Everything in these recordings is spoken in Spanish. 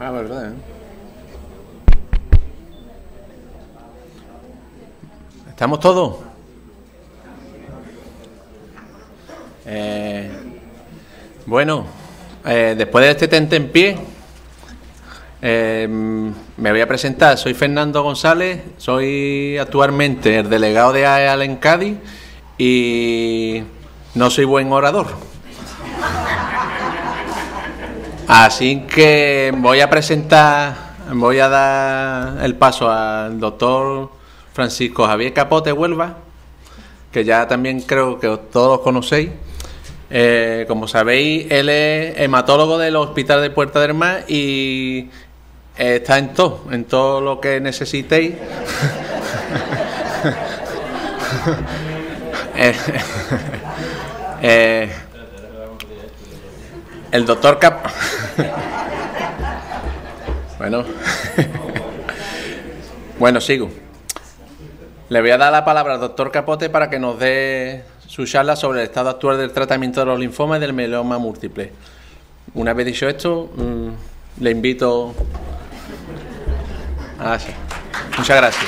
Ah, verdad, ¿eh? ¿Estamos todos? Bueno, después de este tentempié, me voy a presentar. Soy Fernando González, soy actualmente el delegado de AEAL en Cádiz y no soy buen orador. Así que voy a dar el paso al doctor Francisco Javier Capote Huelva, que ya también creo que todos los conocéis. Como sabéis, él es hematólogo del Hospital de Puerta del Mar y está en todo lo que necesitéis. El doctor Bueno, sigo. Le voy a dar la palabra al doctor Capote para que nos dé su charla sobre el estado actual del tratamiento de los linfomas y del mieloma múltiple. Una vez dicho esto, le invito a... Sí. Muchas gracias.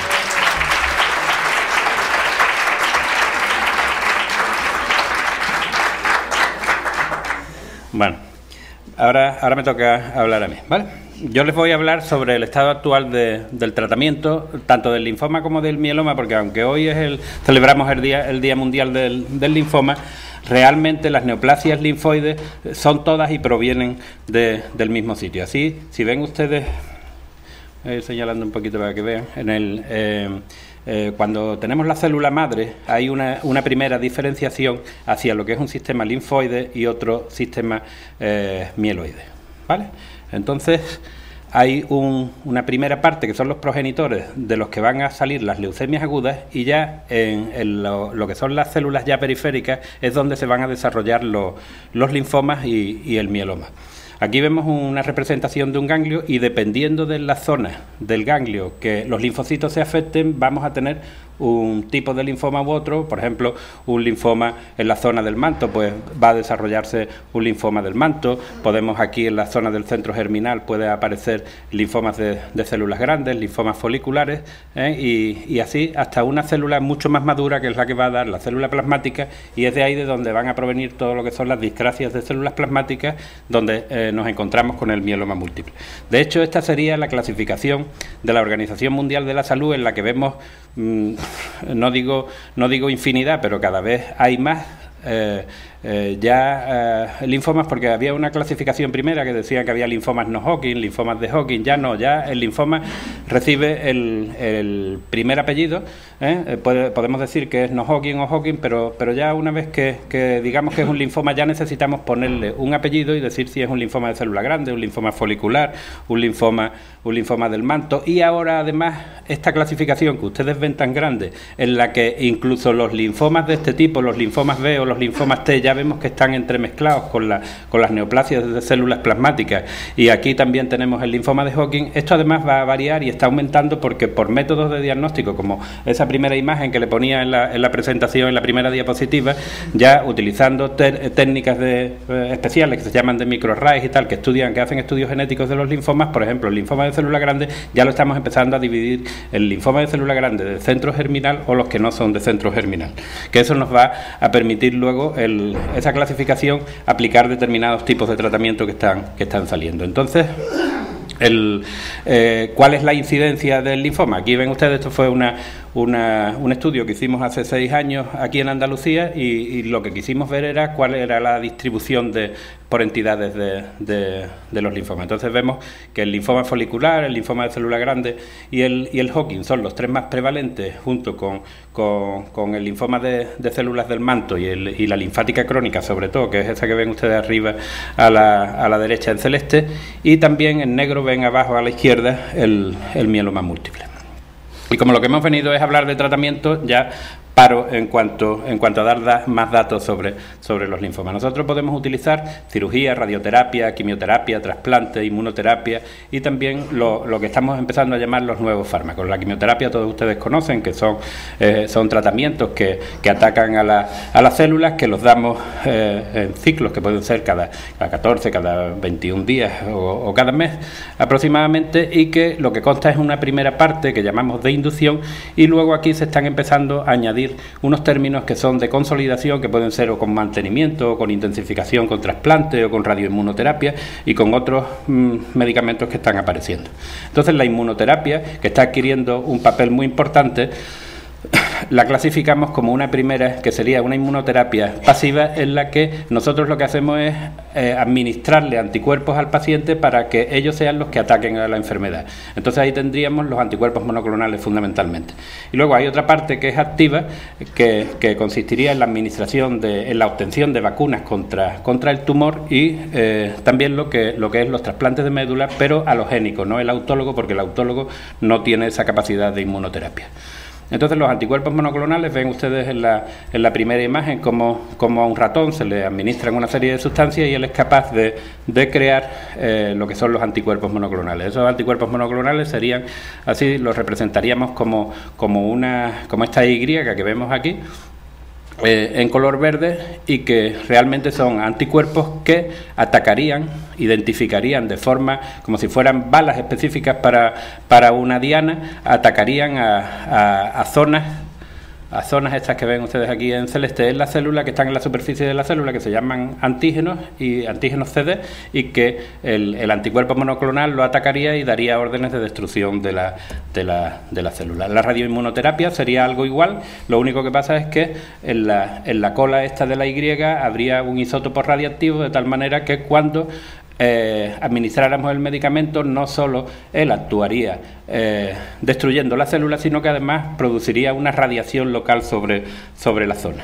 Bueno, ahora me toca hablar a mí, ¿vale? Yo les voy a hablar sobre el estado actual del tratamiento, tanto del linfoma como del mieloma, porque aunque hoy celebramos el Día Mundial del Linfoma, realmente las neoplasias linfoides son todas y provienen del mismo sitio. Así, si ven ustedes, señalando un poquito para que vean, cuando tenemos la célula madre hay una primera diferenciación hacia lo que es un sistema linfoide y otro sistema mieloide, ¿vale? Entonces hay una primera parte que son los progenitores de los que van a salir las leucemias agudas, y ya en lo que son las células ya periféricas es donde se van a desarrollar los linfomas y el mieloma. Aquí vemos una representación de un ganglio y dependiendo de la zona del ganglio que los linfocitos se afecten, vamos a tener un tipo de linfoma u otro. Por ejemplo, un linfoma en la zona del manto, pues va a desarrollarse un linfoma del manto. Podemos aquí en la zona del centro germinal puede aparecer linfomas de células grandes, linfomas foliculares, y así hasta una célula mucho más madura, que es la que va a dar la célula plasmática, y es de ahí de donde van a provenir todo lo que son las discrasias de células plasmáticas, donde nos encontramos con el mieloma múltiple. De hecho, esta sería la clasificación de la Organización Mundial de la Salud, en la que vemos, no digo infinidad, pero cada vez hay más linfomas, porque había una clasificación primera que decía que había linfomas no Hodgkin, linfomas de Hodgkin. Ya el linfoma recibe el primer apellido, podemos decir que es no Hodgkin o Hodgkin, pero ya una vez que digamos que es un linfoma, ya necesitamos ponerle un apellido y decir si es un linfoma de célula grande, un linfoma folicular, un linfoma del manto. Y ahora además esta clasificación que ustedes ven tan grande, en la que incluso los linfomas de este tipo, los linfomas B o los linfomas T, ya vemos que están entremezclados con las neoplasias de células plasmáticas, y aquí también tenemos el linfoma de Hodgkin. Esto además va a variar y está aumentando porque por métodos de diagnóstico, como esa primera imagen que le ponía en la presentación, en la primera diapositiva, ya utilizando técnicas especiales que se llaman de microarrays y tal, que hacen estudios genéticos de los linfomas. Por ejemplo, el linfoma de célula grande ya lo estamos empezando a dividir, el linfoma de célula grande de centro germinal o los que no son de centro germinal, que eso nos va a permitir luego esa clasificación aplicar determinados tipos de tratamiento que están saliendo. Entonces, ¿cuál es la incidencia del linfoma? Aquí ven ustedes, esto fue un estudio que hicimos hace 6 años aquí en Andalucía, y lo que quisimos ver era cuál era la distribución por entidades de los linfomas. Entonces vemos que el linfoma folicular, el linfoma de célula grande y el Hodgkin son los 3 más prevalentes, junto con el linfoma de células del manto y la linfática crónica, sobre todo, que es esa que ven ustedes arriba a la derecha en celeste, y también en negro ven abajo a la izquierda el mieloma múltiple. Y como lo que hemos venido es hablar de tratamiento, ya paro en cuanto a dar más datos sobre los linfomas. Nosotros podemos utilizar cirugía, radioterapia, quimioterapia, trasplante, inmunoterapia y también lo que estamos empezando a llamar los nuevos fármacos. La quimioterapia todos ustedes conocen, que son tratamientos que atacan a las células, que los damos en ciclos que pueden ser cada 14, cada 21 días o cada mes aproximadamente, y que lo que consta es una primera parte que llamamos de inducción, y luego aquí se están empezando a añadir unos términos que son de consolidación, que pueden ser o con mantenimiento, o con intensificación, con trasplante, o con radioinmunoterapia, y con otros medicamentos que están apareciendo. Entonces la inmunoterapia, que está adquiriendo un papel muy importante, la clasificamos como una primera, que sería una inmunoterapia pasiva, en la que nosotros lo que hacemos es administrarle anticuerpos al paciente para que ellos sean los que ataquen a la enfermedad. Entonces ahí tendríamos los anticuerpos monoclonales fundamentalmente. Y luego hay otra parte que es activa, que consistiría en la administración, en la obtención de vacunas contra el tumor, y también lo que es los trasplantes de médula, pero alogénicos, no el autólogo, porque el autólogo no tiene esa capacidad de inmunoterapia. Entonces los anticuerpos monoclonales, ven ustedes en la primera imagen como a un ratón se le administran una serie de sustancias y él es capaz de crear lo que son los anticuerpos monoclonales. Esos anticuerpos monoclonales serían, así los representaríamos como esta Y que vemos aquí, en color verde, y que realmente son anticuerpos que atacarían, identificarían de forma como si fueran balas específicas para una diana, atacarían a zonas estas que ven ustedes aquí en celeste en la célula, que están en la superficie de la célula, que se llaman antígenos y antígenos CD, y que el anticuerpo monoclonal lo atacaría y daría órdenes de destrucción de la célula. La radioinmunoterapia sería algo igual, lo único que pasa es que en la cola esta de la Y habría un isótopo radiactivo, de tal manera que cuando administráramos el medicamento, no solo él actuaría destruyendo la célula, sino que además produciría una radiación local sobre la zona.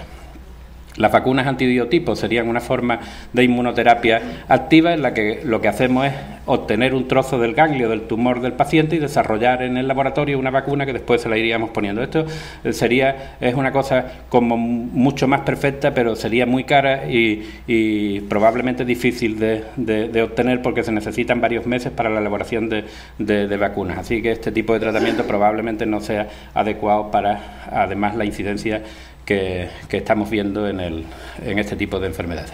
Las vacunas antibiotipos serían una forma de inmunoterapia activa, en la que lo que hacemos es obtener un trozo del ganglio del tumor del paciente y desarrollar en el laboratorio una vacuna que después se la iríamos poniendo. Esto es una cosa como mucho más perfecta, pero sería muy cara y probablemente difícil de obtener, porque se necesitan varios meses para la elaboración de vacunas. Así que este tipo de tratamiento probablemente no sea adecuado para, además, la incidencia que estamos viendo en este tipo de enfermedades.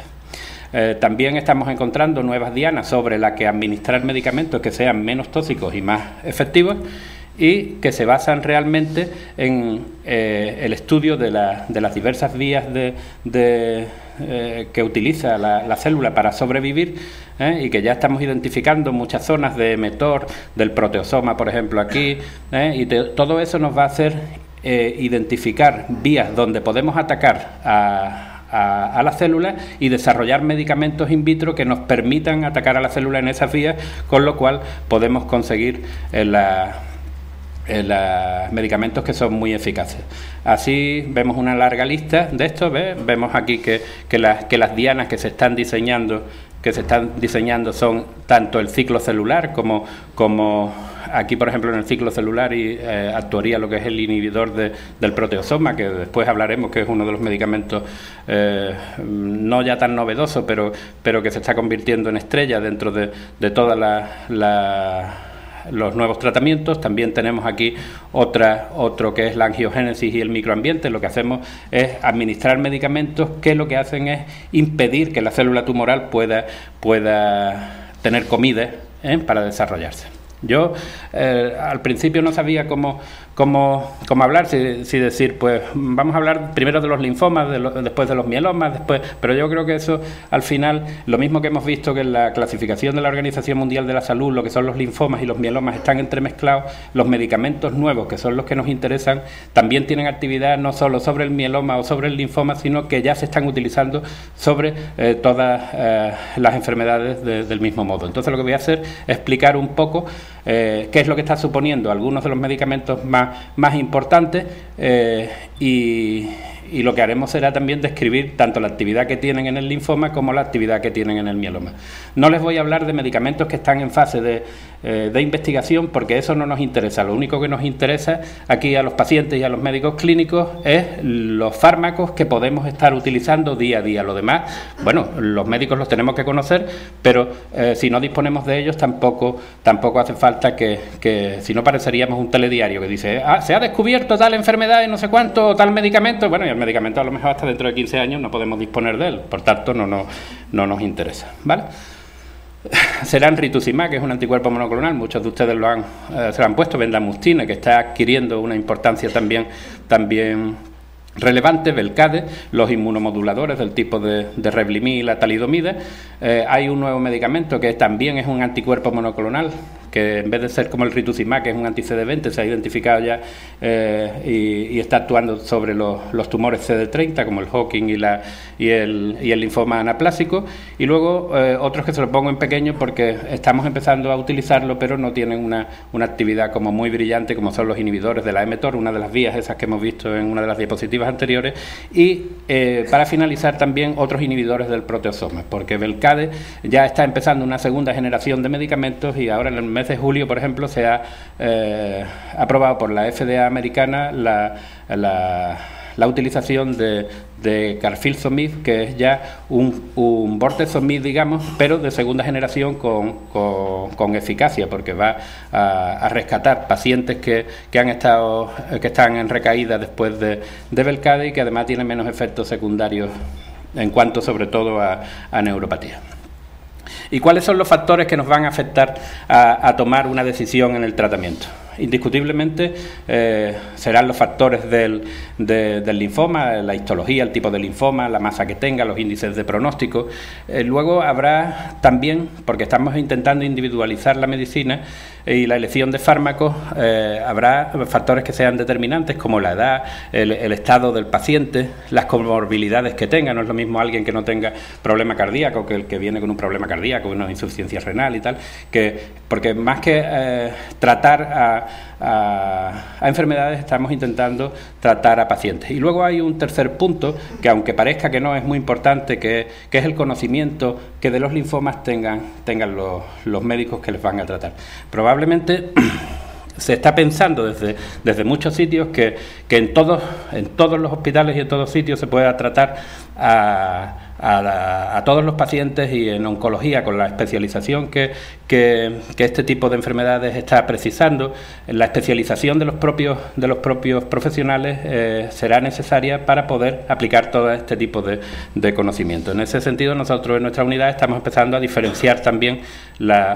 También estamos encontrando nuevas dianas sobre las que administrar medicamentos que sean menos tóxicos y más efectivos, y que se basan realmente en el estudio de las diversas vías que utiliza la célula para sobrevivir, y que ya estamos identificando muchas zonas de mTOR, del proteosoma, por ejemplo, aquí, y todo eso nos va a hacer identificar vías donde podemos atacar a la célula y desarrollar medicamentos in vitro que nos permitan atacar a la célula en esas vías, con lo cual podemos conseguir medicamentos que son muy eficaces. Así vemos una larga lista de estos. Vemos aquí que las dianas que se están diseñando son tanto el ciclo celular como aquí, por ejemplo, en el ciclo celular actuaría lo que es el inhibidor del proteosoma, que después hablaremos, que es uno de los medicamentos no ya tan novedoso, pero que se está convirtiendo en estrella dentro de todas los nuevos tratamientos. También tenemos aquí otro que es la angiogénesis y el microambiente. Lo que hacemos es administrar medicamentos que lo que hacen es impedir que la célula tumoral pueda tener comida para desarrollarse. Yo al principio no sabía cómo hablar, si decir, pues vamos a hablar primero de los linfomas, después de los mielomas, pero yo creo que eso, al final, lo mismo que hemos visto que en la clasificación de la Organización Mundial de la Salud, lo que son los linfomas y los mielomas están entremezclados, los medicamentos nuevos, que son los que nos interesan, también tienen actividad no solo sobre el mieloma o sobre el linfoma, sino que ya se están utilizando sobre todas las enfermedades del mismo modo. Entonces lo que voy a hacer es explicar un poco qué es lo que está suponiendo algunos de los medicamentos más importantes y y lo que haremos será también describir tanto la actividad que tienen en el linfoma como la actividad que tienen en el mieloma. No les voy a hablar de medicamentos que están en fase de investigación, porque eso no nos interesa. Lo único que nos interesa aquí a los pacientes y a los médicos clínicos es los fármacos que podemos estar utilizando día a día. Lo demás, bueno, los médicos los tenemos que conocer, pero si no disponemos de ellos tampoco hace falta que si no pareceríamos un telediario que dice, se ha descubierto tal enfermedad y no sé cuánto, tal medicamento. Bueno, y el medicamento a lo mejor hasta dentro de 15 años no podemos disponer de él, por tanto no nos interesa, ¿vale? Serán rituximab, que es un anticuerpo monoclonal, muchos de ustedes se lo han puesto, bendamustine, que está adquiriendo una importancia también relevante, Velcade, los inmunomoduladores del tipo de Revlimid y la talidomida. Hay un nuevo medicamento que también es un anticuerpo monoclonal, que en vez de ser como el rituximab, que es un anti-CD20, se ha identificado ya y está actuando sobre los tumores CD30, como el Hodgkin y el linfoma anaplásico. Y luego otros que se lo pongo en pequeño porque estamos empezando a utilizarlo, pero no tienen una actividad como muy brillante, como son los inhibidores de la mTOR, una de las vías esas que hemos visto en una de las diapositivas anteriores. Y para finalizar también otros inhibidores del proteasoma, porque Velcade ya está empezando una segunda generación de medicamentos y ahora en el mes de julio, por ejemplo, se ha aprobado por la FDA americana la utilización de carfilzomib, que es ya un bortezomib, digamos, pero de segunda generación con eficacia, porque va a rescatar pacientes que están en recaída después de Velcade y que además tienen menos efectos secundarios en cuanto sobre todo a neuropatía. ¿Y cuáles son los factores que nos van a afectar a tomar una decisión en el tratamiento? Indiscutiblemente serán los factores del linfoma, la histología, el tipo de linfoma, la masa que tenga, los índices de pronóstico. Luego habrá también, porque estamos intentando individualizar la medicina y la elección de fármacos, habrá factores que sean determinantes, como la edad, el estado del paciente, las comorbilidades que tenga. No es lo mismo alguien que no tenga problema cardíaco que el que viene con un problema cardíaco, una insuficiencia renal y tal, porque más que tratar a enfermedades, estamos intentando tratar a pacientes. Y luego hay un tercer punto que, aunque parezca que no, es muy importante, que es el conocimiento que de los linfomas tengan los médicos que les van a tratar. Probablemente se está pensando desde muchos sitios que en todos los hospitales y en todos sitios se pueda tratar a todos los pacientes, y en oncología, con la especialización que este tipo de enfermedades está precisando, la especialización de los propios profesionales será necesaria para poder aplicar todo este tipo de conocimiento. En ese sentido, nosotros en nuestra unidad estamos empezando a diferenciar también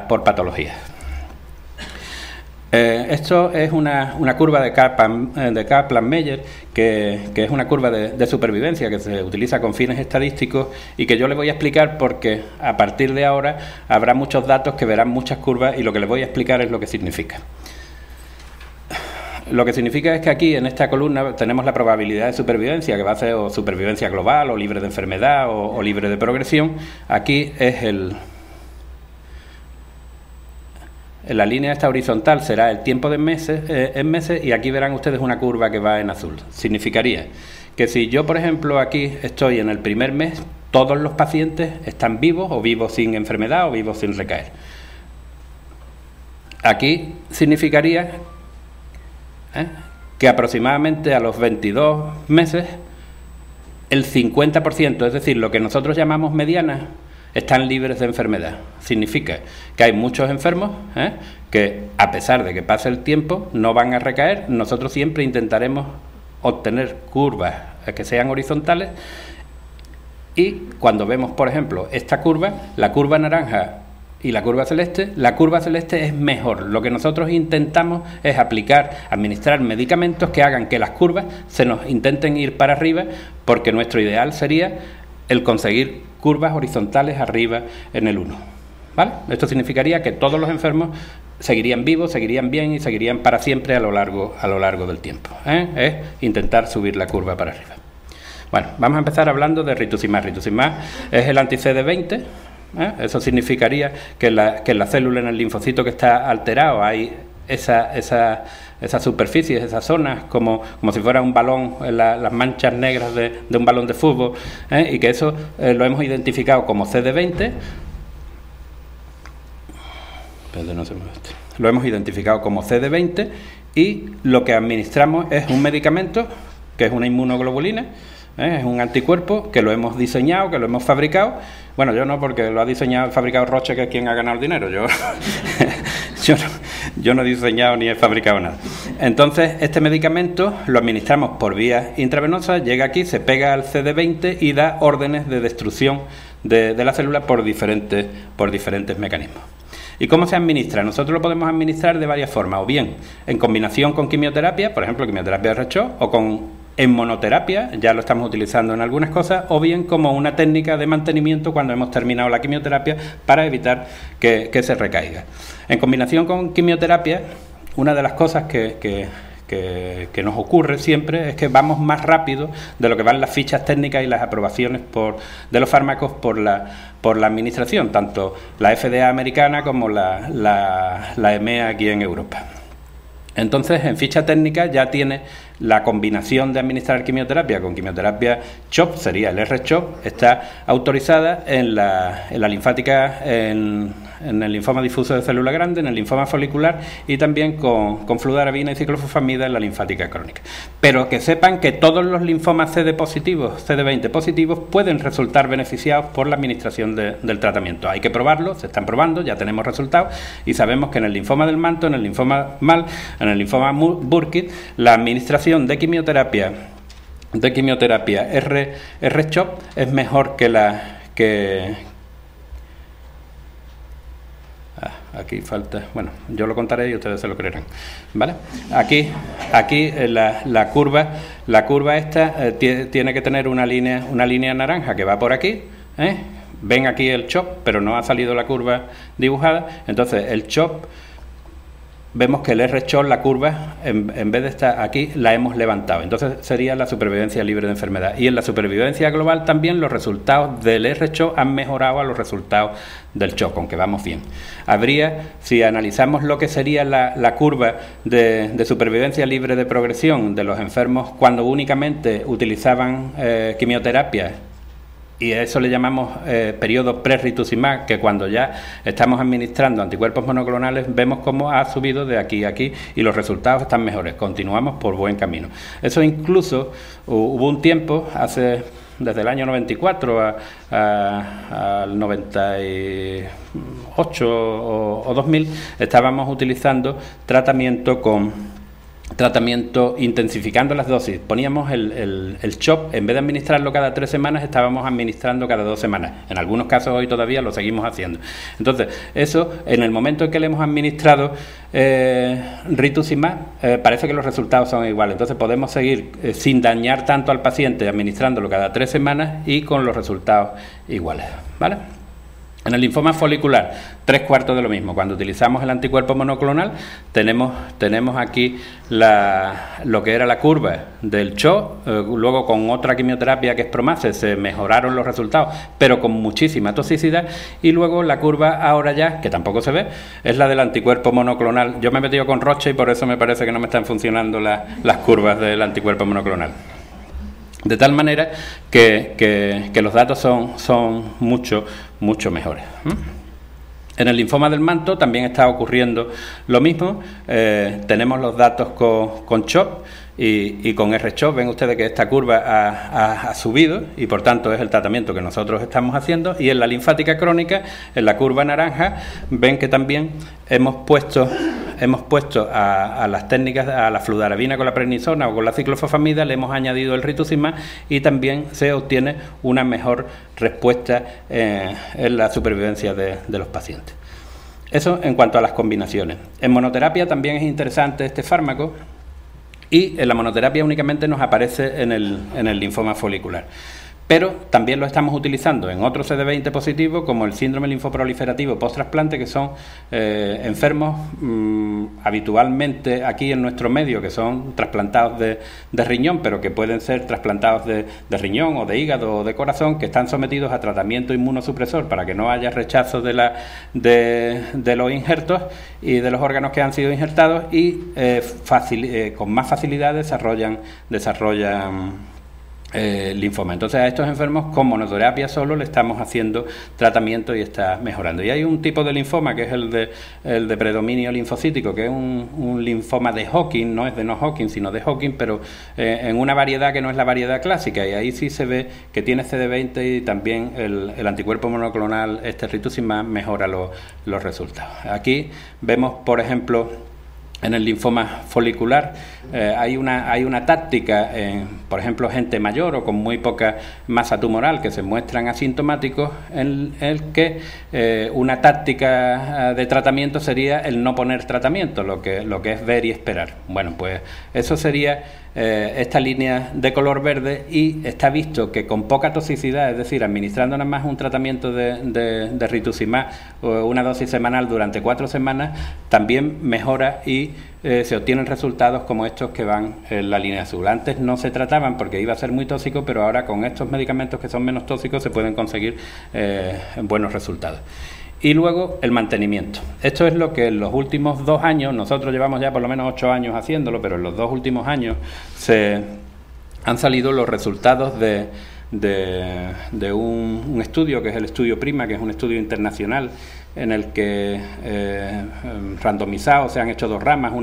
por patologías. Esto es una curva de Kaplan-Meier, que es una curva de supervivencia que se utiliza con fines estadísticos y que yo les voy a explicar porque a partir de ahora habrá muchos datos que verán muchas curvas, y lo que les voy a explicar es lo que significa. Lo que significa es que aquí en esta columna tenemos la probabilidad de supervivencia, que va a ser o supervivencia global, o libre de enfermedad, o libre de progresión. Aquí es la línea esta horizontal será el tiempo en meses, y aquí verán ustedes una curva que va en azul. Significaría que si yo, por ejemplo, aquí estoy en el primer mes, todos los pacientes están vivos, o vivos sin enfermedad, o vivos sin recaer. Aquí significaría que aproximadamente a los 22 meses el 50%, es decir, lo que nosotros llamamos mediana, están libres de enfermedad. Significa que hay muchos enfermos que, a pesar de que pase el tiempo, no van a recaer. Nosotros siempre intentaremos obtener curvas que sean horizontales, y cuando vemos, por ejemplo, esta curva, la curva naranja y la curva celeste es mejor. Lo que nosotros intentamos es administrar medicamentos que hagan que las curvas se nos intenten ir para arriba, porque nuestro ideal sería el conseguir curvas horizontales arriba en el 1. ¿Vale? Esto significaría que todos los enfermos seguirían vivos, seguirían bien y seguirían para siempre a lo largo del tiempo. Es intentar subir la curva para arriba. Bueno, vamos a empezar hablando de rituximab. Rituximab es el anti-CD20. Eso significaría que en la célula, en el linfocito que está alterado, hay esas superficies, esas zonas, como si fuera un balón, las manchas negras de un balón de fútbol, y que eso lo hemos identificado como CD20. Lo hemos identificado como CD20 y lo que administramos es un medicamento que es una inmunoglobulina, es un anticuerpo que lo hemos diseñado, que lo hemos fabricado. Bueno, yo no, porque lo ha diseñado y fabricado Roche, que es quien ha ganado el dinero. Yo no he diseñado ni he fabricado nada. Entonces, este medicamento lo administramos por vía intravenosa, llega aquí, se pega al CD20 y da órdenes de destrucción de la célula por diferentes mecanismos. ¿Y cómo se administra? Nosotros lo podemos administrar de varias formas, o bien en combinación con quimioterapia, por ejemplo, quimioterapia de R-CHOP, o en monoterapia, ya lo estamos utilizando en algunas cosas, o bien como una técnica de mantenimiento cuando hemos terminado la quimioterapia para evitar que se recaiga. En combinación con quimioterapia, una de las cosas que nos ocurre siempre es que vamos más rápido de lo que van las fichas técnicas y las aprobaciones de los fármacos por la administración, tanto la FDA americana como la EMEA aquí en Europa. Entonces, en ficha técnica ya tiene la combinación de administrar quimioterapia con quimioterapia CHOP, sería el R-CHOP, está autorizada en la linfática, en el linfoma difuso de célula grande, en el linfoma folicular y también con fludarabina y ciclofosfamida en la linfática crónica. Pero que sepan que todos los linfomas CD positivos, CD20 positivos, pueden resultar beneficiados por la administración del tratamiento. Hay que probarlo, se están probando, ya tenemos resultados y sabemos que en el linfoma del manto, en el linfoma MAL, en el linfoma Burkitt, la administración de quimioterapia R-CHOP es mejor aquí falta, bueno, yo lo contaré y ustedes se lo creerán, ¿vale? Aquí la curva esta tiene que tener una línea naranja que va por aquí, ven aquí el CHOP, pero no ha salido la curva dibujada. Entonces el CHOP, vemos que el R-CHOP, la curva, en vez de estar aquí, la hemos levantado. Entonces sería la supervivencia libre de enfermedad. Y en la supervivencia global también los resultados del R-CHOP han mejorado a los resultados del CHOP, aunque vamos bien. Si analizamos lo que sería la curva de supervivencia libre de progresión de los enfermos cuando únicamente utilizaban quimioterapia, y a eso le llamamos periodo pre-rituximab, que cuando ya estamos administrando anticuerpos monoclonales vemos cómo ha subido de aquí a aquí y los resultados están mejores, continuamos por buen camino. Eso incluso hubo un tiempo, desde el año 94 al 98 o 2000, estábamos utilizando tratamiento intensificando las dosis. Poníamos el CHOP, en vez de administrarlo cada 3 semanas, estábamos administrando cada 2 semanas. En algunos casos hoy todavía lo seguimos haciendo. Entonces, eso, en el momento en que le hemos administrado rituximab, parece que los resultados son iguales. Entonces podemos seguir sin dañar tanto al paciente, administrándolo cada 3 semanas y con los resultados iguales, ¿vale? En el linfoma folicular, 3/4 de lo mismo. Cuando utilizamos el anticuerpo monoclonal, tenemos aquí lo que era la curva del CHOP, luego con otra quimioterapia que es Promacet se mejoraron los resultados, pero con muchísima toxicidad, y luego la curva ahora ya, que tampoco se ve, es la del anticuerpo monoclonal. Yo me he metido con Roche y por eso me parece que no me están funcionando las curvas del anticuerpo monoclonal. De tal manera que los datos son mucho mejores. En el linfoma del manto también está ocurriendo lo mismo. Tenemos los datos con CHOP y con R-CHOP. Ven ustedes que esta curva ha subido y por tanto es el tratamiento que nosotros estamos haciendo. Y en la linfática crónica, en la curva naranja, ven que también hemos puesto a las técnicas, a la fludarabina con la prednisona o con la ciclofosfamida, le hemos añadido el rituximab y también se obtiene una mejor respuesta en la supervivencia de los pacientes. Eso en cuanto a las combinaciones. En monoterapia también es interesante este fármaco, y en la monoterapia únicamente nos aparece en el linfoma folicular. pero también lo estamos utilizando en otro CD20 positivo, como el síndrome linfoproliferativo post-trasplante, que son enfermos habitualmente aquí en nuestro medio, que son trasplantados de riñón, pero que pueden ser trasplantados de riñón o de hígado o de corazón, que están sometidos a tratamiento inmunosupresor para que no haya rechazo de los injertos y de los órganos que han sido injertados, y con más facilidad desarrollan linfoma. Entonces a estos enfermos con monoterapia solo le estamos haciendo tratamiento y está mejorando. Y hay un tipo de linfoma que es el de predominio linfocítico, que es un linfoma de Hodgkin, no es de no-Hodgkin sino de Hodgkin, pero en una variedad que no es la variedad clásica, y ahí sí se ve que tiene CD20 y también el anticuerpo monoclonal rituximab mejora los resultados. Aquí vemos, por ejemplo, en el linfoma folicular hay una táctica, por ejemplo, gente mayor o con muy poca masa tumoral que se muestran asintomáticos, en el que una táctica de tratamiento sería el no poner tratamiento, lo que es ver y esperar. Bueno, pues eso sería esta línea de color verde, y está visto que con poca toxicidad, es decir, administrando nada más un tratamiento de rituximab o una dosis semanal durante 4 semanas, también mejora y se obtienen resultados como estos que van en la línea azul. Antes no se trataban porque iba a ser muy tóxico, pero ahora con estos medicamentos que son menos tóxicos se pueden conseguir buenos resultados. Y luego el mantenimiento. Esto es lo que en los últimos 2 años, nosotros llevamos ya por lo menos 8 años haciéndolo, pero en los 2 últimos años se han salido los resultados de un estudio, que es el estudio PRIMA, que es un estudio internacional en el que randomizados se han hecho 2 ramas.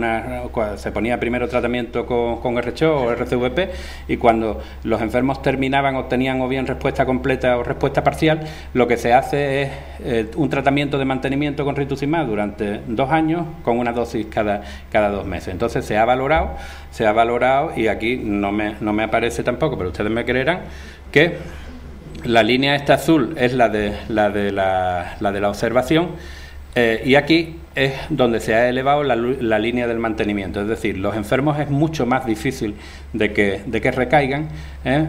Se ponía primero tratamiento con RCHO o RCVP, y cuando los enfermos obtenían o bien respuesta completa o respuesta parcial, lo que se hace es un tratamiento de mantenimiento con rituximab durante 2 años con una dosis cada 2 meses. Entonces se ha valorado, y aquí no me aparece tampoco, pero ustedes me creerán que la línea esta azul es la de la observación, y aquí es donde se ha elevado la línea del mantenimiento. Es decir, los enfermos es mucho más difícil de que recaigan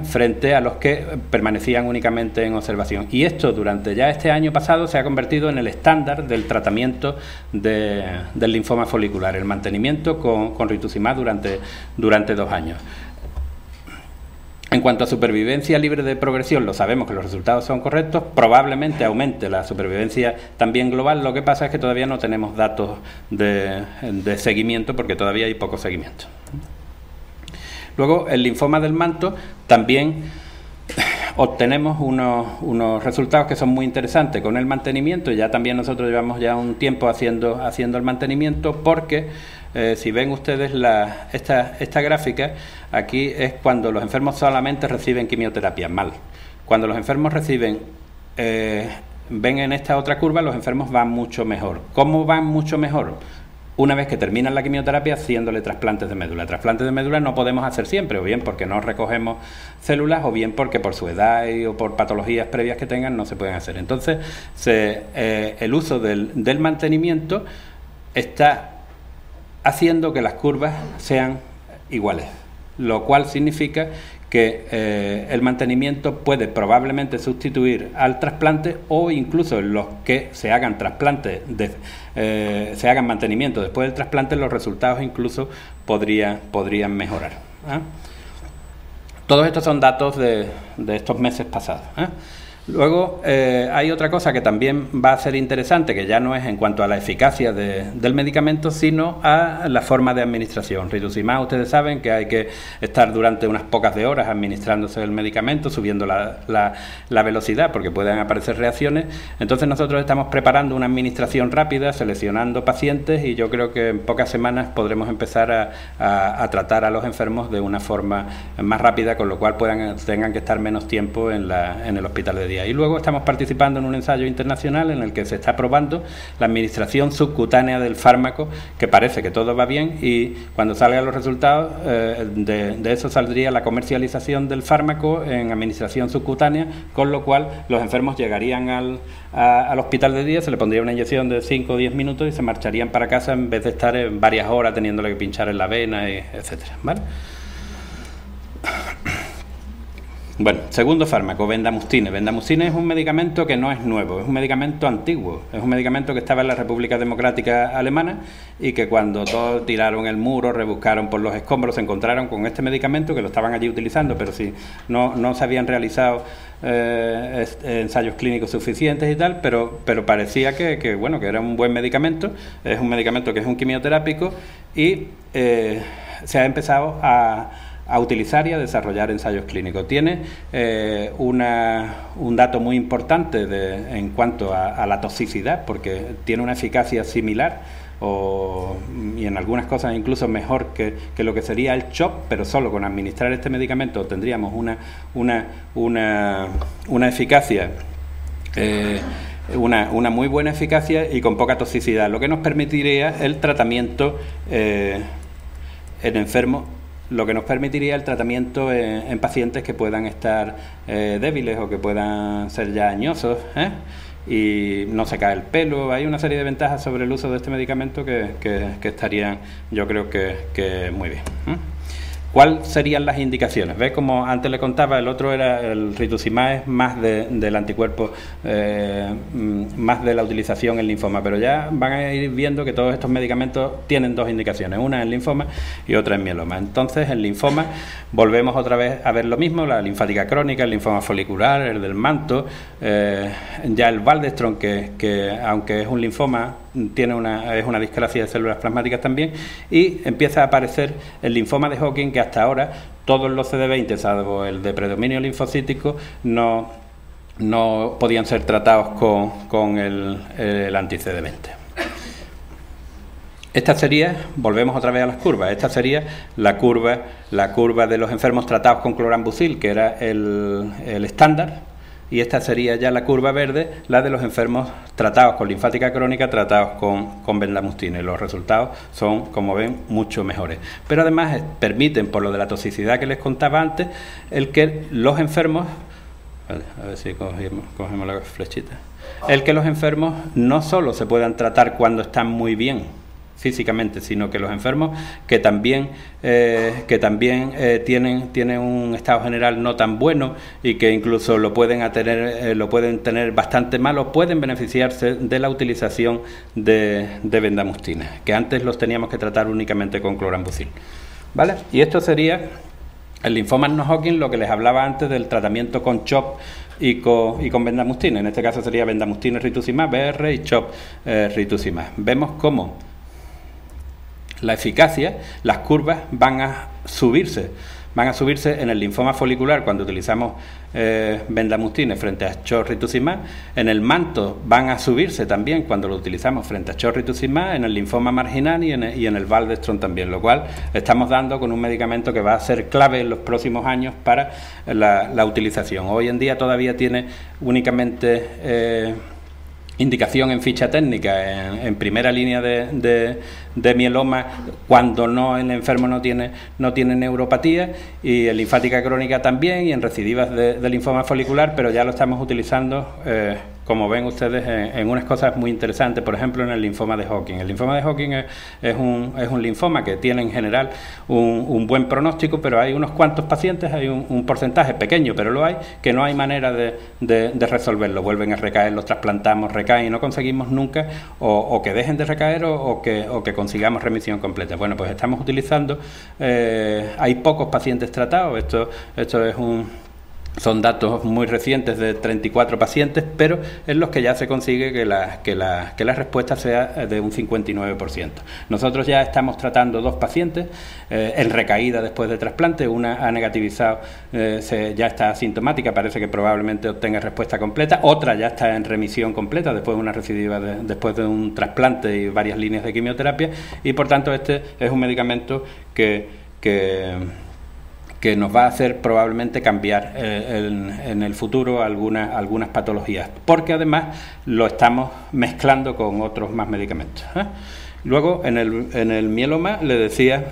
frente a los que permanecían únicamente en observación. Y esto durante ya este año pasado se ha convertido en el estándar del tratamiento del linfoma folicular, el mantenimiento con rituximab durante 2 años. En cuanto a supervivencia libre de progresión, lo sabemos que los resultados son correctos, probablemente aumente la supervivencia también global. Lo que pasa es que todavía no tenemos datos de seguimiento, porque todavía hay poco seguimiento. Luego, el linfoma del manto también obtenemos unos resultados que son muy interesantes con el mantenimiento, y ya también nosotros llevamos ya un tiempo haciendo el mantenimiento, porque si ven ustedes esta gráfica, aquí es cuando los enfermos solamente reciben quimioterapia, mal. Cuando los enfermos reciben, ven en esta otra curva, los enfermos van mucho mejor. ¿Cómo van mucho mejor? Una vez que terminan la quimioterapia, haciéndole trasplantes de médula. Trasplantes de médula no podemos hacer siempre, o bien porque no recogemos células, o bien porque por su edad o por patologías previas que tengan no se pueden hacer. Entonces, el uso del mantenimiento está haciendo que las curvas sean iguales, lo cual significa que el mantenimiento puede probablemente sustituir al trasplante, o incluso en los que se hagan trasplantes, se hagan mantenimiento después del trasplante, los resultados incluso podrían mejorar. Todos estos son datos de estos meses pasados. Luego hay otra cosa que también va a ser interesante, que ya no es en cuanto a la eficacia del medicamento, sino a la forma de administración. Rituximab, ustedes saben que hay que estar durante unas pocas de horas administrándose el medicamento, subiendo la velocidad, porque pueden aparecer reacciones. Entonces nosotros estamos preparando una administración rápida, seleccionando pacientes, y yo creo que en pocas semanas podremos empezar a tratar a los enfermos de una forma más rápida, con lo cual tengan que estar menos tiempo en el hospital de día. Y luego estamos participando en un ensayo internacional en el que se está probando la administración subcutánea del fármaco, que parece que todo va bien, y cuando salgan los resultados de eso saldría la comercialización del fármaco en administración subcutánea, con lo cual los enfermos llegarían al hospital de día, se le pondría una inyección de 5 o 10 minutos y se marcharían para casa, en vez de estar varias horas teniéndole que pinchar en la vena, etcétera, ¿vale? Bueno, segundo fármaco, bendamustine. Bendamustine es un medicamento que no es nuevo, es un medicamento antiguo, es un medicamento que estaba en la República Democrática Alemana y que cuando todos tiraron el muro, rebuscaron por los escombros, se encontraron con este medicamento que lo estaban allí utilizando, pero si no se habían realizado ensayos clínicos suficientes y tal, pero parecía que era un buen medicamento. Es un medicamento que es un quimioterápico y se ha empezado a utilizar y a desarrollar ensayos clínicos. Tiene un dato muy importante en cuanto a la toxicidad, porque tiene una eficacia similar y en algunas cosas incluso mejor que lo que sería el CHOP, pero solo con administrar este medicamento tendríamos una eficacia, una muy buena eficacia y con poca toxicidad, lo que nos permitiría el tratamiento en enfermos, lo que nos permitiría el tratamiento en pacientes que puedan estar débiles o que puedan ser ya añosos, y no se cae el pelo. Hay una serie de ventajas sobre el uso de este medicamento que estarían, yo creo que muy bien. ¿Cuáles serían las indicaciones? ¿Ves? Como antes le contaba, el otro era el rituximab, es más del anticuerpo, más de la utilización en linfoma, pero ya van a ir viendo que todos estos medicamentos tienen dos indicaciones, una en linfoma y otra en mieloma. Entonces, en linfoma volvemos otra vez a ver lo mismo, la linfática crónica, el linfoma folicular, el del manto, ya el Waldenström, que aunque es un linfoma, es una discrasia de células plasmáticas también, y empieza a aparecer el linfoma de Hodgkin, que hasta ahora todos los CD20, salvo el de predominio linfocítico, no podían ser tratados con el anti-CD20. Esta sería, volvemos otra vez a las curvas, esta sería la curva de los enfermos tratados con clorambucil, que era el estándar, y esta sería ya la curva verde, la de los enfermos tratados con linfática crónica, tratados con bendamustine. Los resultados son, como ven, mucho mejores. Pero además permiten, por lo de la toxicidad que les contaba antes, el que los enfermos, a ver si cogemos la flechita, el que los enfermos no solo se puedan tratar cuando están muy bien físicamente, sino que los enfermos que también tienen un estado general no tan bueno y que incluso lo pueden tener bastante malo, pueden beneficiarse de la utilización de bendamustine, que antes los teníamos que tratar únicamente con clorambucil, ¿vale? Y esto sería el linfoma no-Hodgkin, lo que les hablaba antes del tratamiento con CHOP y con bendamustine. En este caso sería bendamustine rituximab, BR, y CHOP rituximab. Vemos cómo la eficacia, las curvas van a subirse en el linfoma folicular cuando utilizamos bendamustine frente a CHOP rituximab. En el manto van a subirse también cuando lo utilizamos frente a CHOP rituximab, en el linfoma marginal y en el Waldenström también, lo cual estamos dando con un medicamento que va a ser clave en los próximos años para la utilización. Hoy en día todavía tiene únicamente indicación en ficha técnica en primera línea de mieloma cuando el enfermo no tiene neuropatía, y en linfática crónica también, y en recidivas de linfoma folicular, pero ya lo estamos utilizando, como ven ustedes, en unas cosas muy interesantes, por ejemplo en el linfoma de Hodgkin. El linfoma de Hodgkin es un linfoma que tiene en general un buen pronóstico, pero hay unos cuantos pacientes, hay un porcentaje pequeño, pero lo hay, que no hay manera de resolverlo. Vuelven a recaer, los trasplantamos, recaen y no conseguimos nunca o que dejen de recaer o que consigamos remisión completa. Bueno, pues estamos utilizando, hay pocos pacientes tratados, esto son datos muy recientes de 34 pacientes, pero en los que ya se consigue que la respuesta sea de un 59%. Nosotros ya estamos tratando 2 pacientes en recaída después de trasplante. Una ha negativizado, ya está asintomática, parece que probablemente obtenga respuesta completa. Otra ya está en remisión completa después de una recidiva, después de un trasplante y varias líneas de quimioterapia, y por tanto este es un medicamento que nos va a hacer probablemente cambiar en el futuro algunas patologías, porque además lo estamos mezclando con otros más medicamentos. Luego, en el mieloma, le decía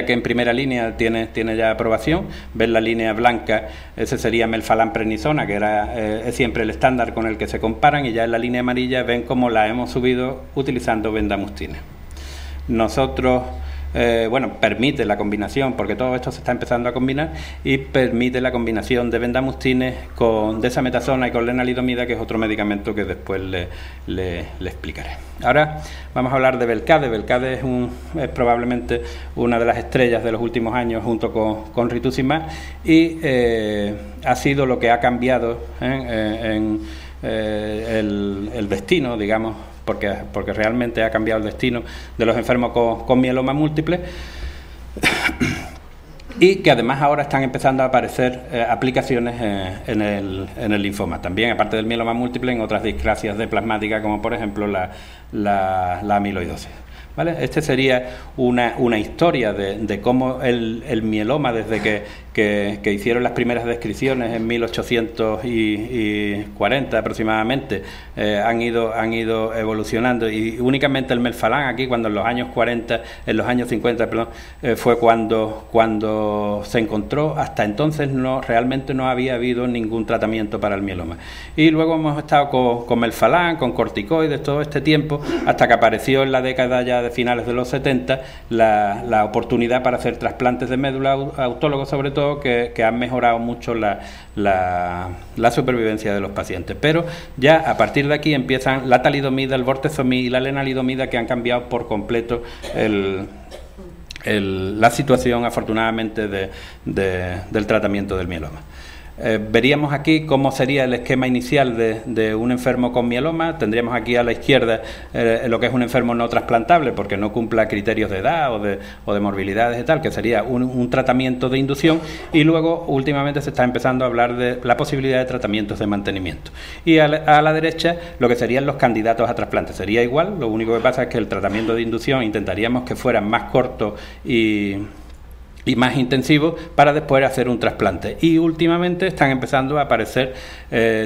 que en primera línea tiene ya aprobación. Ven la línea blanca, ese sería melfalamprednisona, que es siempre el estándar con el que se comparan, y ya en la línea amarilla ven cómo la hemos subido utilizando bendamustine. Nosotros bueno, permite la combinación, porque todo esto se está empezando a combinar, y permite la combinación de bendamustines con desametasona y con lenalidomida, que es otro medicamento que después le explicaré. Ahora vamos a hablar de Velcade. Velcade es probablemente una de las estrellas de los últimos años junto con rituximab, y ha sido lo que ha cambiado en el destino, digamos, porque realmente ha cambiado el destino de los enfermos con mieloma múltiple, y que además ahora están empezando a aparecer aplicaciones en el linfoma. También, aparte del mieloma múltiple, en otras discrasias de plasmática, como por ejemplo la amiloidosis. ¿Vale? Este sería una historia de cómo el mieloma, desde que hicieron las primeras descripciones en 1840 aproximadamente, han ido evolucionando, y únicamente el melfalán aquí, cuando en los años 50, fue cuando se encontró. Hasta entonces realmente no había habido ningún tratamiento para el mieloma, y luego hemos estado con melfalán, con corticoides todo este tiempo, hasta que apareció en la década ya de finales de los 70 la oportunidad para hacer trasplantes de médula autologos, sobre todo, que han mejorado mucho la supervivencia de los pacientes. Pero ya a partir de aquí empiezan la talidomida, el bortezomib y la lenalidomida, que han cambiado por completo la situación, afortunadamente, del tratamiento del mieloma. Veríamos aquí cómo sería el esquema inicial de un enfermo con mieloma. Tendríamos aquí a la izquierda lo que es un enfermo no trasplantable, porque no cumpla criterios de edad o de morbilidades y tal, que sería un tratamiento de inducción, y luego últimamente se está empezando a hablar de la posibilidad de tratamientos de mantenimiento. Y a la derecha lo que serían los candidatos a trasplante. Sería igual, lo único que pasa es que el tratamiento de inducción intentaríamos que fuera más corto y más intensivo, para después hacer un trasplante. Y últimamente están empezando a aparecer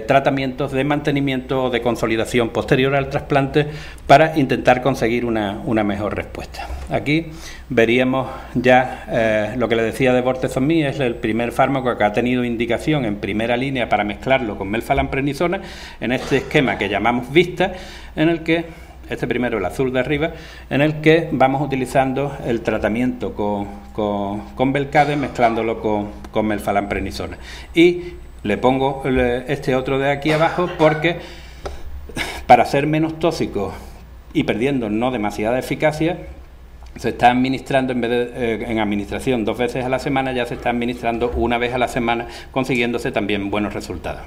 tratamientos de mantenimiento o de consolidación posterior al trasplante, para intentar conseguir una mejor respuesta. Aquí veríamos ya lo que le decía de bortezomib. Es el primer fármaco que ha tenido indicación en primera línea para mezclarlo con melfalamprednisona en este esquema que llamamos VISTA, en el que este primero, el azul de arriba, en el que vamos utilizando el tratamiento con Velcade, mezclándolo con melfalamprednisona. Y le pongo este otro de aquí abajo, porque para ser menos tóxico y perdiendo no demasiada eficacia, se está administrando, en vez de en administración 2 veces a la semana, ya se está administrando 1 vez a la semana, consiguiéndose también buenos resultados.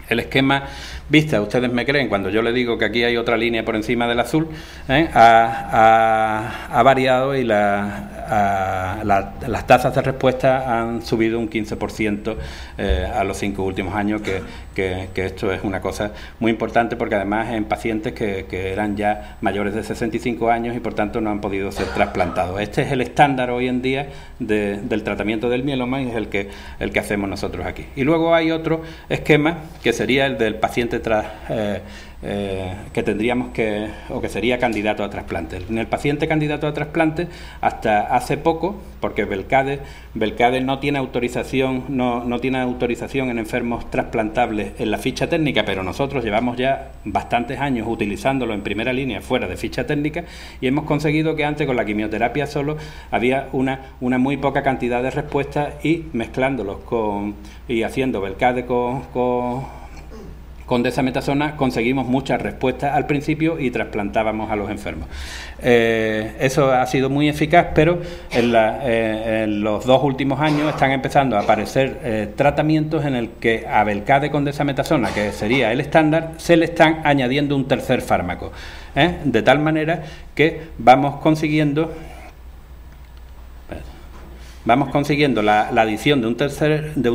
El esquema VISTA, ustedes me creen cuando yo le digo que aquí hay otra línea por encima del azul, ha variado, y las tasas de respuesta han subido un 15% a los 5 últimos años, que esto es una cosa muy importante, porque además en pacientes que eran ya mayores de 65 años y por tanto no han podido ser trasplantados. Este es el estándar hoy en día del tratamiento del mieloma, y es el que hacemos nosotros aquí. Y luego hay otro esquema, que sería el del paciente que tendríamos que sería candidato a trasplante. En el paciente candidato a trasplante, hasta hace poco, porque Velcade no tiene autorización, no tiene autorización en enfermos trasplantables en la ficha técnica, pero nosotros llevamos ya bastantes años utilizándolo en primera línea fuera de ficha técnica, y hemos conseguido que antes, con la quimioterapia solo, había una muy poca cantidad de respuestas, y mezclándolos y haciendo Velcade con desametasona conseguimos muchas respuestas al principio y trasplantábamos a los enfermos. Eso ha sido muy eficaz, pero en los 2 últimos años están empezando a aparecer tratamientos en el que a Velcade con desametasona, que sería el estándar, se le están añadiendo un tercer fármaco, de tal manera que vamos consiguiendo la adición de un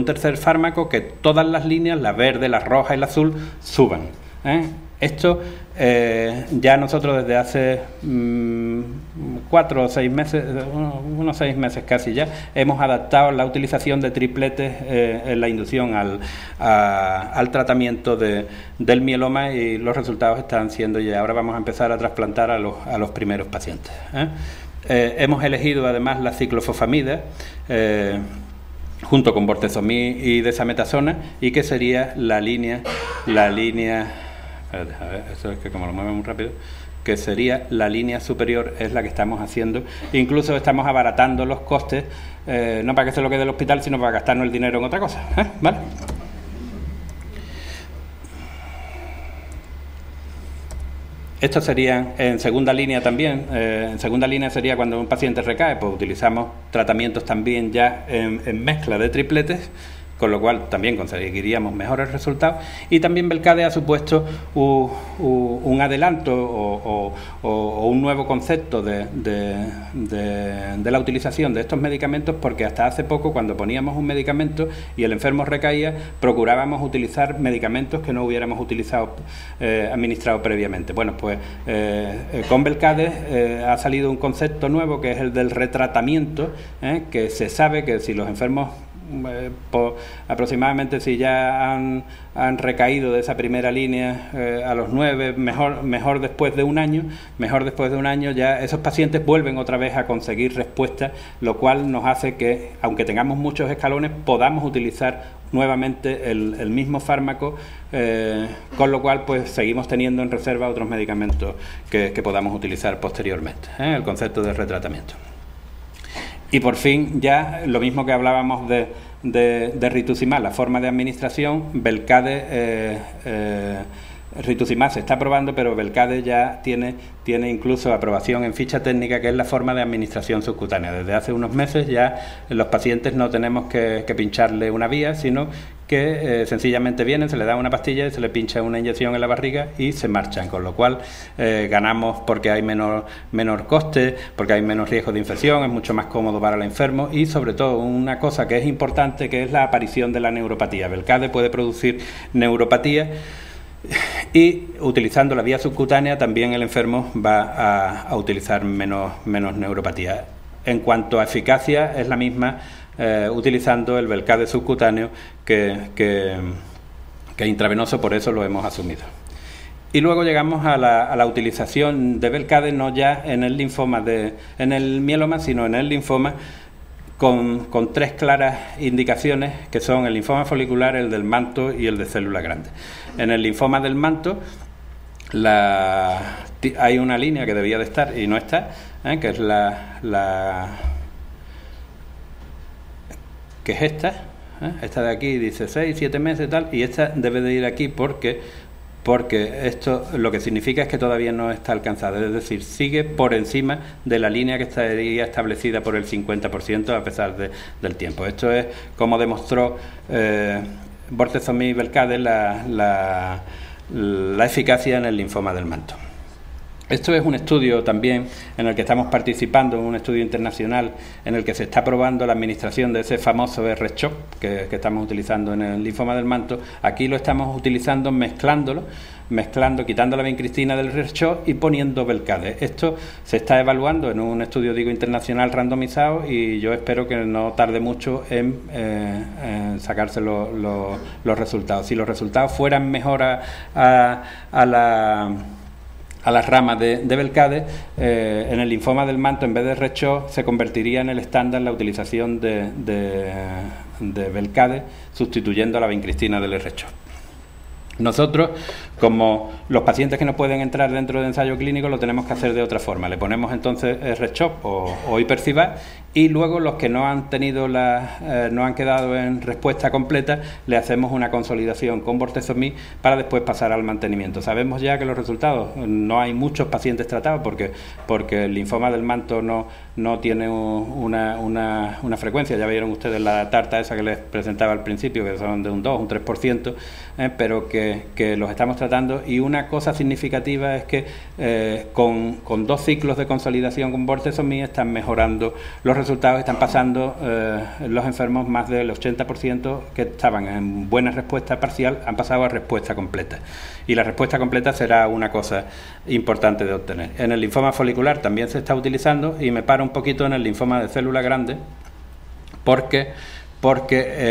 tercer fármaco, que todas las líneas, la verde, la roja y la azul, suban. Esto ya nosotros desde hace 4 o 6 meses, unos 6 meses casi ya, hemos adaptado la utilización de tripletes en la inducción al tratamiento del mieloma, y los resultados están siendo, y ahora vamos a empezar a trasplantar a los primeros pacientes. Hemos elegido además la ciclofosfamida junto con bortezomib y desametasona, y que sería la línea, a ver, eso es que como lo mueve muy rápido, que sería la línea superior, es la que estamos haciendo. Incluso estamos abaratando los costes, no para que se lo quede el hospital, sino para gastarnos el dinero en otra cosa, ¿vale? Estos serían en segunda línea también. En segunda línea sería cuando un paciente recae, pues utilizamos tratamientos también ya en mezcla de tripletes, con lo cual también conseguiríamos mejores resultados. Y también Belcade ha supuesto un adelanto o un nuevo concepto de la utilización de estos medicamentos, porque hasta hace poco, cuando poníamos un medicamento y el enfermo recaía, procurábamos utilizar medicamentos que no hubiéramos utilizado administrado previamente. Bueno, pues con Belcade ha salido un concepto nuevo, que es el del retratamiento, que se sabe que si los enfermos aproximadamente, si ya han recaído de esa primera línea a los 9, mejor después de un año, ya esos pacientes vuelven otra vez a conseguir respuesta, lo cual nos hace que, aunque tengamos muchos escalones, podamos utilizar nuevamente el mismo fármaco, con lo cual pues seguimos teniendo en reserva otros medicamentos que podamos utilizar posteriormente, el concepto de retratamiento. Y por fin, ya lo mismo que hablábamos de rituximab, la forma de administración, Belcade, rituximab se está probando, pero Belcade ya tiene incluso aprobación en ficha técnica, que es la forma de administración subcutánea. Desde hace unos meses ya los pacientes no tenemos que pincharle una vía, sino que sencillamente vienen, se le da una pastilla y se le pincha una inyección en la barriga y se marchan, con lo cual ganamos porque hay menor coste, porque hay menos riesgo de infección, es mucho más cómodo para el enfermo y sobre todo una cosa que es importante, que es la aparición de la neuropatía. Belcade puede producir neuropatía y utilizando la vía subcutánea también el enfermo va a utilizar menos neuropatía. En cuanto a eficacia, es la misma utilizando el Belcade subcutáneo que intravenoso, por eso lo hemos asumido. Y luego llegamos a la utilización de Belcade no ya en el linfoma en el mieloma, sino en el linfoma con tres claras indicaciones, que son el linfoma folicular, el del manto y el de célula grande. En el linfoma del manto hay una línea que debía de estar y no está, que es que es esta de aquí, dice 6, 7 meses tal, y esta debe de ir aquí porque esto lo que significa es que todavía no está alcanzada, es decir, sigue por encima de la línea que estaría establecida por el 50% a pesar del tiempo. Esto es como demostró Bortezomib y Belcade la eficacia en el linfoma del manto. Esto es un estudio también en el que estamos participando, un estudio internacional en el que se está probando la administración de ese famoso R-CHOP que estamos utilizando en el linfoma del manto. Aquí lo estamos utilizando mezclando, quitando la vincristina del R-CHOP y poniendo Belcade. Esto se está evaluando en un estudio, internacional randomizado, y yo espero que no tarde mucho en sacarse los resultados. Si los resultados fueran mejor a las ramas de Belcade, en el linfoma del manto, en vez de R-CHOP, se convertiría en el estándar la utilización de Belcade, sustituyendo a la vincristina del R-CHOP. Nosotros, como los pacientes que no pueden entrar dentro de ensayo clínico, lo tenemos que hacer de otra forma. Le ponemos entonces R-CHOP o Hipercivac, y luego los que no han quedado en respuesta completa, le hacemos una consolidación con Bortezomib para después pasar al mantenimiento. Sabemos ya que los resultados, no hay muchos pacientes tratados porque el linfoma del manto no tiene una frecuencia. Ya vieron ustedes la tarta esa que les presentaba al principio, que son de un 2, un 3%, pero que los estamos tratando. Y una cosa significativa es que con 2 ciclos de consolidación con Bortezomib están mejorando los resultados, están pasando los enfermos, más del 80% que estaban en buena respuesta parcial han pasado a respuesta completa, y la respuesta completa será una cosa importante de obtener. En el linfoma folicular también se está utilizando, y me paro un poquito en el linfoma de célula grande porque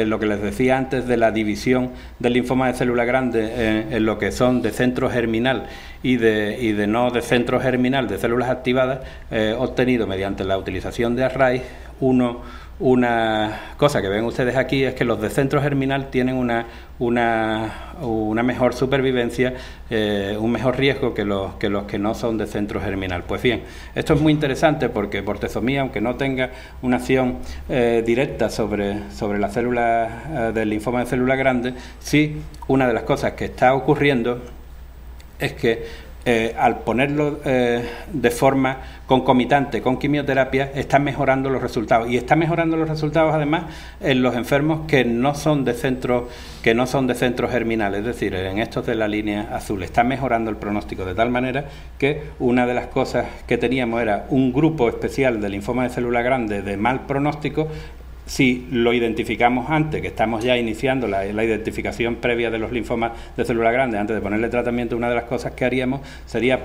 lo que les decía antes de la división del linfoma de célula grande en lo que son de centro germinal y de no de centro germinal, de células activadas, obtenido mediante la utilización de Array una cosa que ven ustedes aquí, es que los de centro germinal tienen una mejor supervivencia, un mejor riesgo que los que no son de centro germinal. Pues bien, esto es muy interesante porque bortezomía, aunque no tenga una acción directa sobre la célula del linfoma de célula grande, sí, una de las cosas que está ocurriendo es que al ponerlo de forma concomitante con quimioterapia, está mejorando los resultados, y está mejorando los resultados además en los enfermos que no son de centro germinal, es decir, en estos de la línea azul. Está mejorando el pronóstico de tal manera que una de las cosas que teníamos era un grupo especial de linfoma de célula grande de mal pronóstico. Si lo identificamos antes, que estamos ya iniciando la identificación previa de los linfomas de célula grande, antes de ponerle tratamiento, una de las cosas que haríamos sería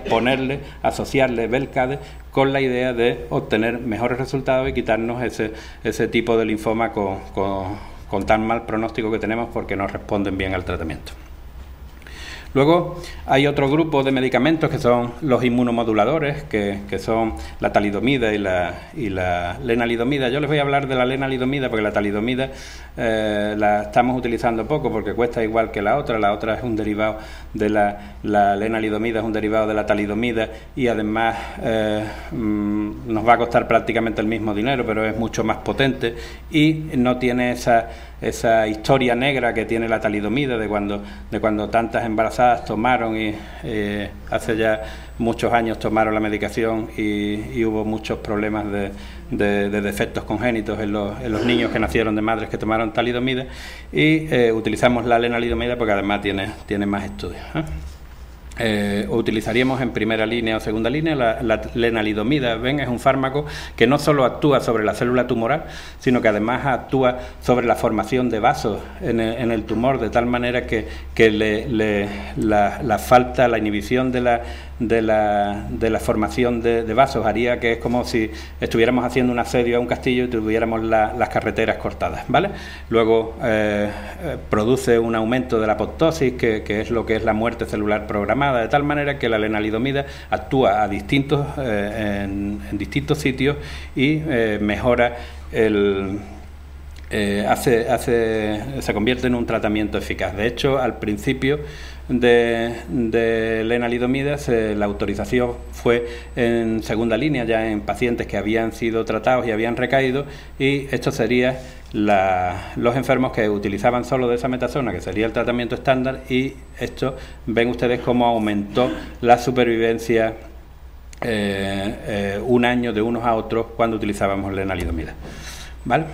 asociarle Velcade con la idea de obtener mejores resultados y quitarnos ese tipo de linfoma con tan mal pronóstico que tenemos, porque no responden bien al tratamiento. Luego hay otro grupo de medicamentos que son los inmunomoduladores, que son la talidomida y la lenalidomida. Yo les voy a hablar de la lenalidomida porque la talidomida la estamos utilizando poco porque cuesta igual que la otra. La otra es un derivado de la lenalidomida, es un derivado de la talidomida, y además nos va a costar prácticamente el mismo dinero, pero es mucho más potente y no tiene esa historia negra que tiene la talidomida de cuando tantas embarazadas tomaron y hace ya muchos años tomaron la medicación y hubo muchos problemas de defectos congénitos en los niños que nacieron de madres que tomaron talidomida, y utilizamos la lenalidomida porque además tiene más estudios, utilizaríamos en primera línea o segunda línea la lenalidomida. Ven, es un fármaco que no solo actúa sobre la célula tumoral, sino que además actúa sobre la formación de vasos en el tumor, de tal manera que la falta, la inhibición de la formación de vasos haría que es como si estuviéramos haciendo un asedio a un castillo y tuviéramos las carreteras cortadas, ¿vale? Luego produce un aumento de la apoptosis, que es lo que es la muerte celular programada, de tal manera que la lenalidomida actúa en distintos sitios y mejora se convierte en un tratamiento eficaz. De hecho, al principio de lenalidomida la autorización fue en segunda línea, ya en pacientes que habían sido tratados y habían recaído, y esto sería los enfermos que utilizaban solo desametasona, que sería el tratamiento estándar, y esto ven ustedes cómo aumentó la supervivencia un año de unos a otros cuando utilizábamos lenalidomida, ¿vale?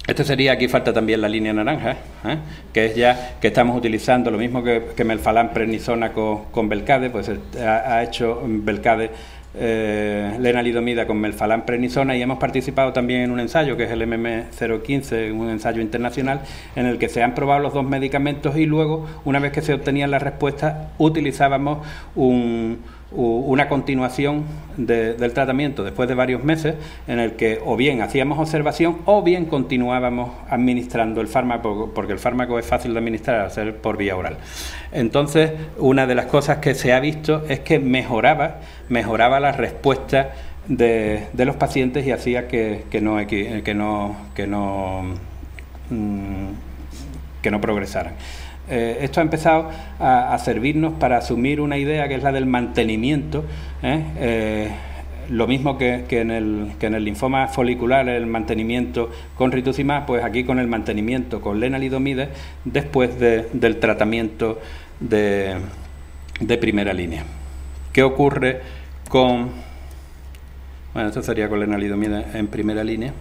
Esto sería, aquí falta también la línea naranja, que es ya que estamos utilizando lo mismo que melphalan prednisona con Velcade, pues ha hecho Velcade lenalidomida con melphalan prednisona, y hemos participado también en un ensayo que es el MM015, un ensayo internacional en el que se han probado los dos medicamentos, y luego, una vez que se obtenían las respuestas, utilizábamos una continuación del tratamiento después de varios meses, en el que o bien hacíamos observación o bien continuábamos administrando el fármaco, porque el fármaco es fácil de administrar al ser por vía oral. Entonces, una de las cosas que se ha visto es que mejoraba la respuesta de los pacientes y hacía que no progresaran. Esto ha empezado a servirnos para asumir una idea que es la del mantenimiento, lo mismo que en el linfoma folicular, el mantenimiento con rituximab, pues aquí con el mantenimiento con lenalidomida después del tratamiento de primera línea. ¿Qué ocurre con...? Bueno, esto sería con lenalidomida en primera línea.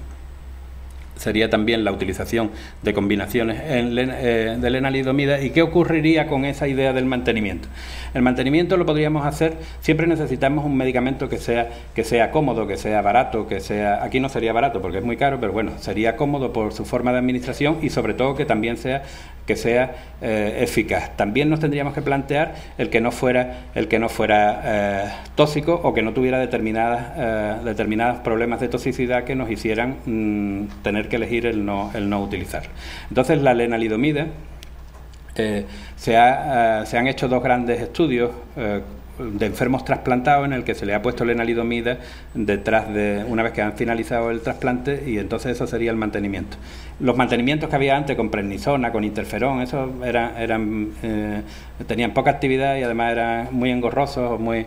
Sería también la utilización de combinaciones de lenalidomida. ¿Y qué ocurriría con esa idea del mantenimiento? El mantenimiento lo podríamos hacer, siempre necesitamos un medicamento que sea cómodo, que sea barato, aquí no sería barato porque es muy caro, pero bueno, sería cómodo por su forma de administración y sobre todo que también sea eficaz. También nos tendríamos que plantear el que no fuera tóxico, o que no tuviera determinados problemas de toxicidad que nos hicieran tener que elegir el no utilizar. Entonces la lenalidomida se han hecho 2 grandes estudios de enfermos trasplantados en el que se le ha puesto lenalidomida detrás de una vez que han finalizado el trasplante, y entonces eso sería el mantenimiento. Los mantenimientos que había antes con prednisona, con interferón, esos tenían poca actividad y además eran muy engorrosos, el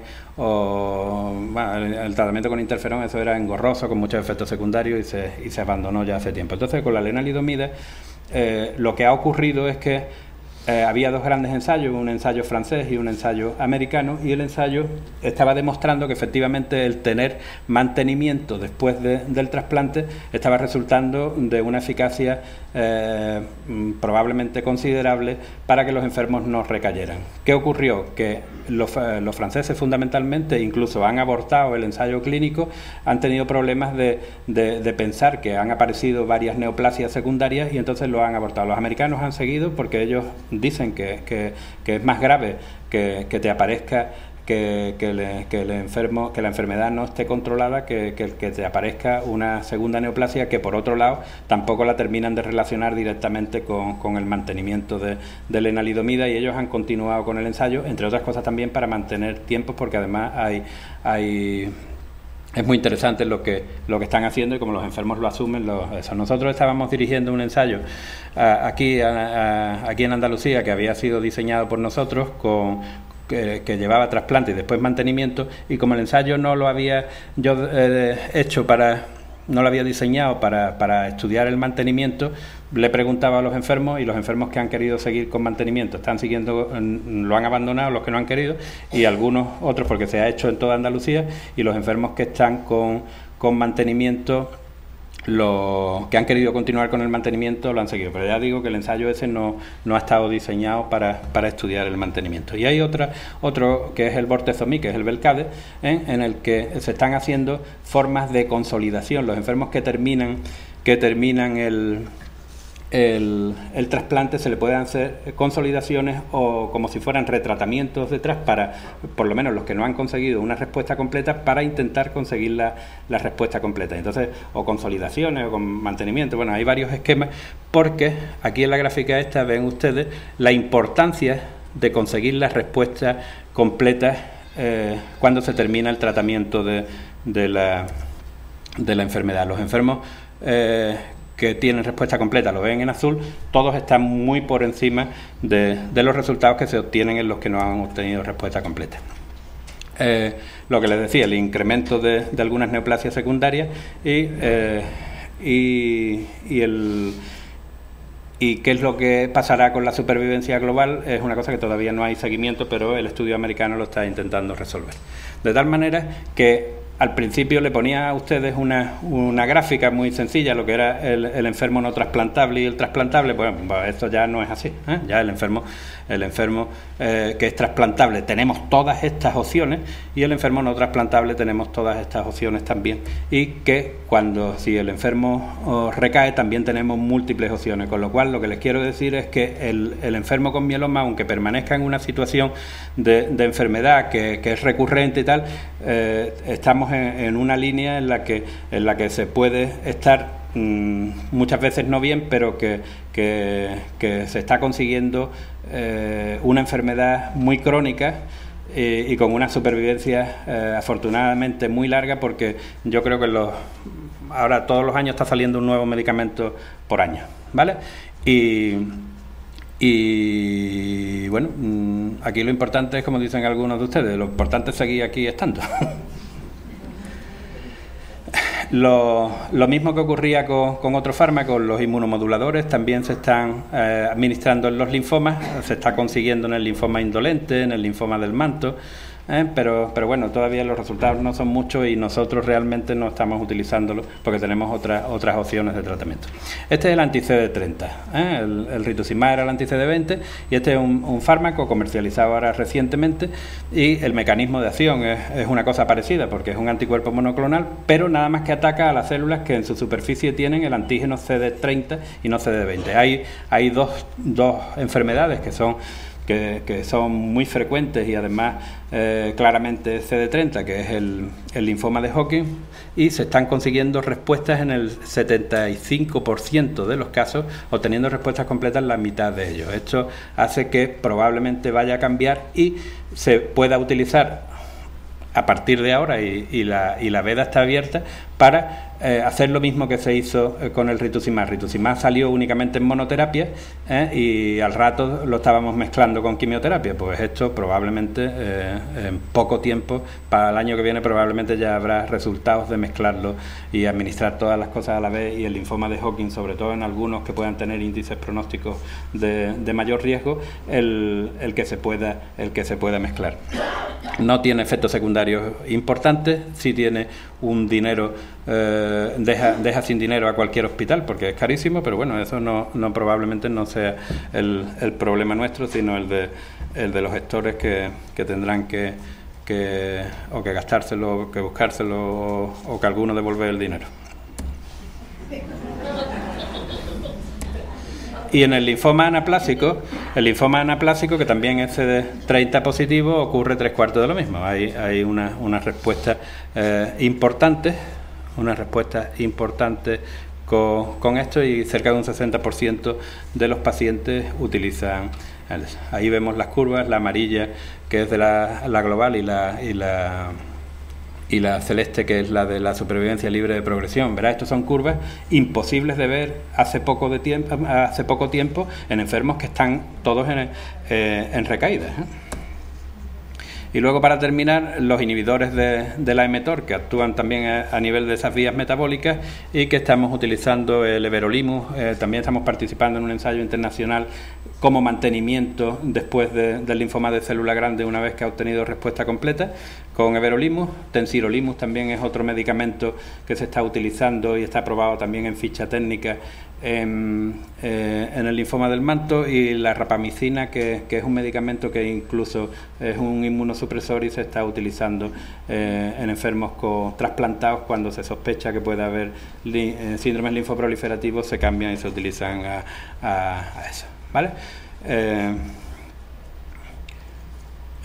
tratamiento con interferón, eso era engorroso, con muchos efectos secundarios, y se abandonó ya hace tiempo. Entonces, con la lenalidomida lo que ha ocurrido es que había 2 grandes ensayos, un ensayo francés y un ensayo americano, y el ensayo estaba demostrando que efectivamente el tener mantenimiento después del trasplante estaba resultando de una eficacia probablemente considerable para que los enfermos no recayeran. ¿Qué ocurrió? Que los franceses fundamentalmente incluso han abortado el ensayo clínico, han tenido problemas de pensar que han aparecido varias neoplasias secundarias y entonces lo han abortado. Los americanos han seguido porque ellos dicen que es más grave que te aparezca que la enfermedad no esté controlada, que te aparezca una segunda neoplasia, que por otro lado tampoco la terminan de relacionar directamente con el mantenimiento de lenalidomida, y ellos han continuado con el ensayo, entre otras cosas también para mantener tiempos, porque además es muy interesante lo que están haciendo y como los enfermos lo asumen. Nosotros estábamos dirigiendo un ensayo aquí en Andalucía, que había sido diseñado por nosotros, que llevaba trasplante y después mantenimiento, y como el ensayo no lo había yo no lo había diseñado para estudiar el mantenimiento, le preguntaba a los enfermos, y los enfermos que han querido seguir con mantenimiento lo han abandonado, los que no han querido, y algunos otros porque se ha hecho en toda Andalucía, y los enfermos que están con mantenimiento, los que han querido continuar con el mantenimiento lo han seguido. Pero ya digo que el ensayo ese no ha estado diseñado para estudiar el mantenimiento. Y hay otro que es el Bortezomib, que es el Velcade, en el que se están haciendo formas de consolidación. Los enfermos que terminan el trasplante, se le pueden hacer consolidaciones o como si fueran retratamientos detrás, para, por lo menos los que no han conseguido una respuesta completa, para intentar conseguir la respuesta completa. Entonces, o consolidaciones o con mantenimiento, bueno, hay varios esquemas, porque aquí en la gráfica esta ven ustedes la importancia de conseguir la respuesta completa cuando se termina el tratamiento de la enfermedad. Los enfermos que tienen respuesta completa, lo ven en azul, todos están muy por encima de los resultados que se obtienen en los que no han obtenido respuesta completa. Lo que les decía, el incremento de algunas neoplasias secundarias y qué es lo que pasará con la supervivencia global es una cosa que todavía no hay seguimiento, pero el estudio americano lo está intentando resolver. De tal manera que al principio le ponía a ustedes una gráfica muy sencilla, lo que era el enfermo no trasplantable y el trasplantable. Pues esto ya no es así, ¿eh? Ya el enfermo que es trasplantable tenemos todas estas opciones, y el enfermo no trasplantable tenemos todas estas opciones también, y que si el enfermo recae también tenemos múltiples opciones, con lo cual lo que les quiero decir es que el enfermo con mieloma, aunque permanezca en una situación de enfermedad que es recurrente y tal, estamos en una línea en la que se puede estar muchas veces no bien, pero que se está consiguiendo una enfermedad muy crónica y con una supervivencia afortunadamente muy larga, porque yo creo que ahora todos los años está saliendo un nuevo medicamento por año, ¿vale? Y bueno, aquí lo importante es, como dicen algunos de ustedes, lo importante es seguir aquí estando. Lo mismo que ocurría con otros fármacos, los inmunomoduladores también se están administrando en los linfomas, se está consiguiendo en el linfoma indolente, en el linfoma del manto, pero bueno, todavía los resultados no son muchos y nosotros realmente no estamos utilizándolo porque tenemos otras opciones de tratamiento. Este es el anti-CD30, el rituximab era el anti-CD20 y este es un fármaco comercializado ahora recientemente, y el mecanismo de acción es una cosa parecida porque es un anticuerpo monoclonal, pero nada más que ataca a las células que en su superficie tienen el antígeno CD30 y no CD20. Hay dos enfermedades que que son muy frecuentes y además claramente CD30, que es el linfoma de Hodgkin, y se están consiguiendo respuestas en el 75% de los casos, obteniendo respuestas completas en la mitad de ellos. Esto hace que probablemente vaya a cambiar y se pueda utilizar a partir de ahora, y la veda está abierta para hacer lo mismo que se hizo con el rituximab. Rituximab salió únicamente en monoterapia y al rato lo estábamos mezclando con quimioterapia. Pues esto probablemente en poco tiempo, para el año que viene, probablemente ya habrá resultados de mezclarlo y administrar todas las cosas a la vez, y el linfoma de Hodgkin, sobre todo en algunos que puedan tener índices pronósticos de mayor riesgo, el que se pueda mezclar. No tiene efectos secundarios importantes, sí tiene un dinero, deja sin dinero a cualquier hospital porque es carísimo, pero bueno, eso no probablemente no sea el problema nuestro, sino el de los gestores que tendrán que gastárselo, que buscárselo, o que alguno devuelva el dinero. Y en el linfoma anaplásico, que también es CD30 positivo, ocurre 3/4 de lo mismo. Hay unas respuestas importantes, con esto, y cerca de un 60% de los pacientes utilizan. Ahí vemos las curvas, la amarilla, que es de la global, y la celeste, que es la de la supervivencia libre de progresión. Verá, estos son curvas imposibles de ver hace poco tiempo en enfermos que están todos en recaídas. Y luego, para terminar, los inhibidores de la mTOR, que actúan también a nivel de esas vías metabólicas, y que estamos utilizando el everolimus. También estamos participando en un ensayo internacional como mantenimiento después del linfoma de célula grande, una vez que ha obtenido respuesta completa, con everolimus. Tensirolimus también es otro medicamento que se está utilizando y está aprobado también en ficha técnica en el linfoma del manto, y la rapamicina, que es un medicamento que incluso es un inmunosupresor y se está utilizando en enfermos trasplantados. Cuando se sospecha que puede haber síndromes linfoproliferativos, se cambian y se utilizan a eso, ¿vale?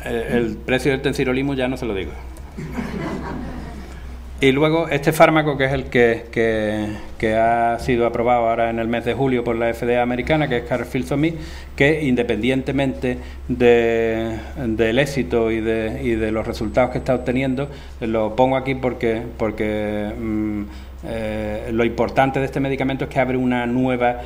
El precio del tensirolimus ya no se lo digo. Y luego este fármaco, que es el que ha sido aprobado ahora en el mes de julio por la FDA americana, que es carfilzomib, que independientemente del éxito y de los resultados que está obteniendo, lo pongo aquí porque lo importante de este medicamento es que abre una nueva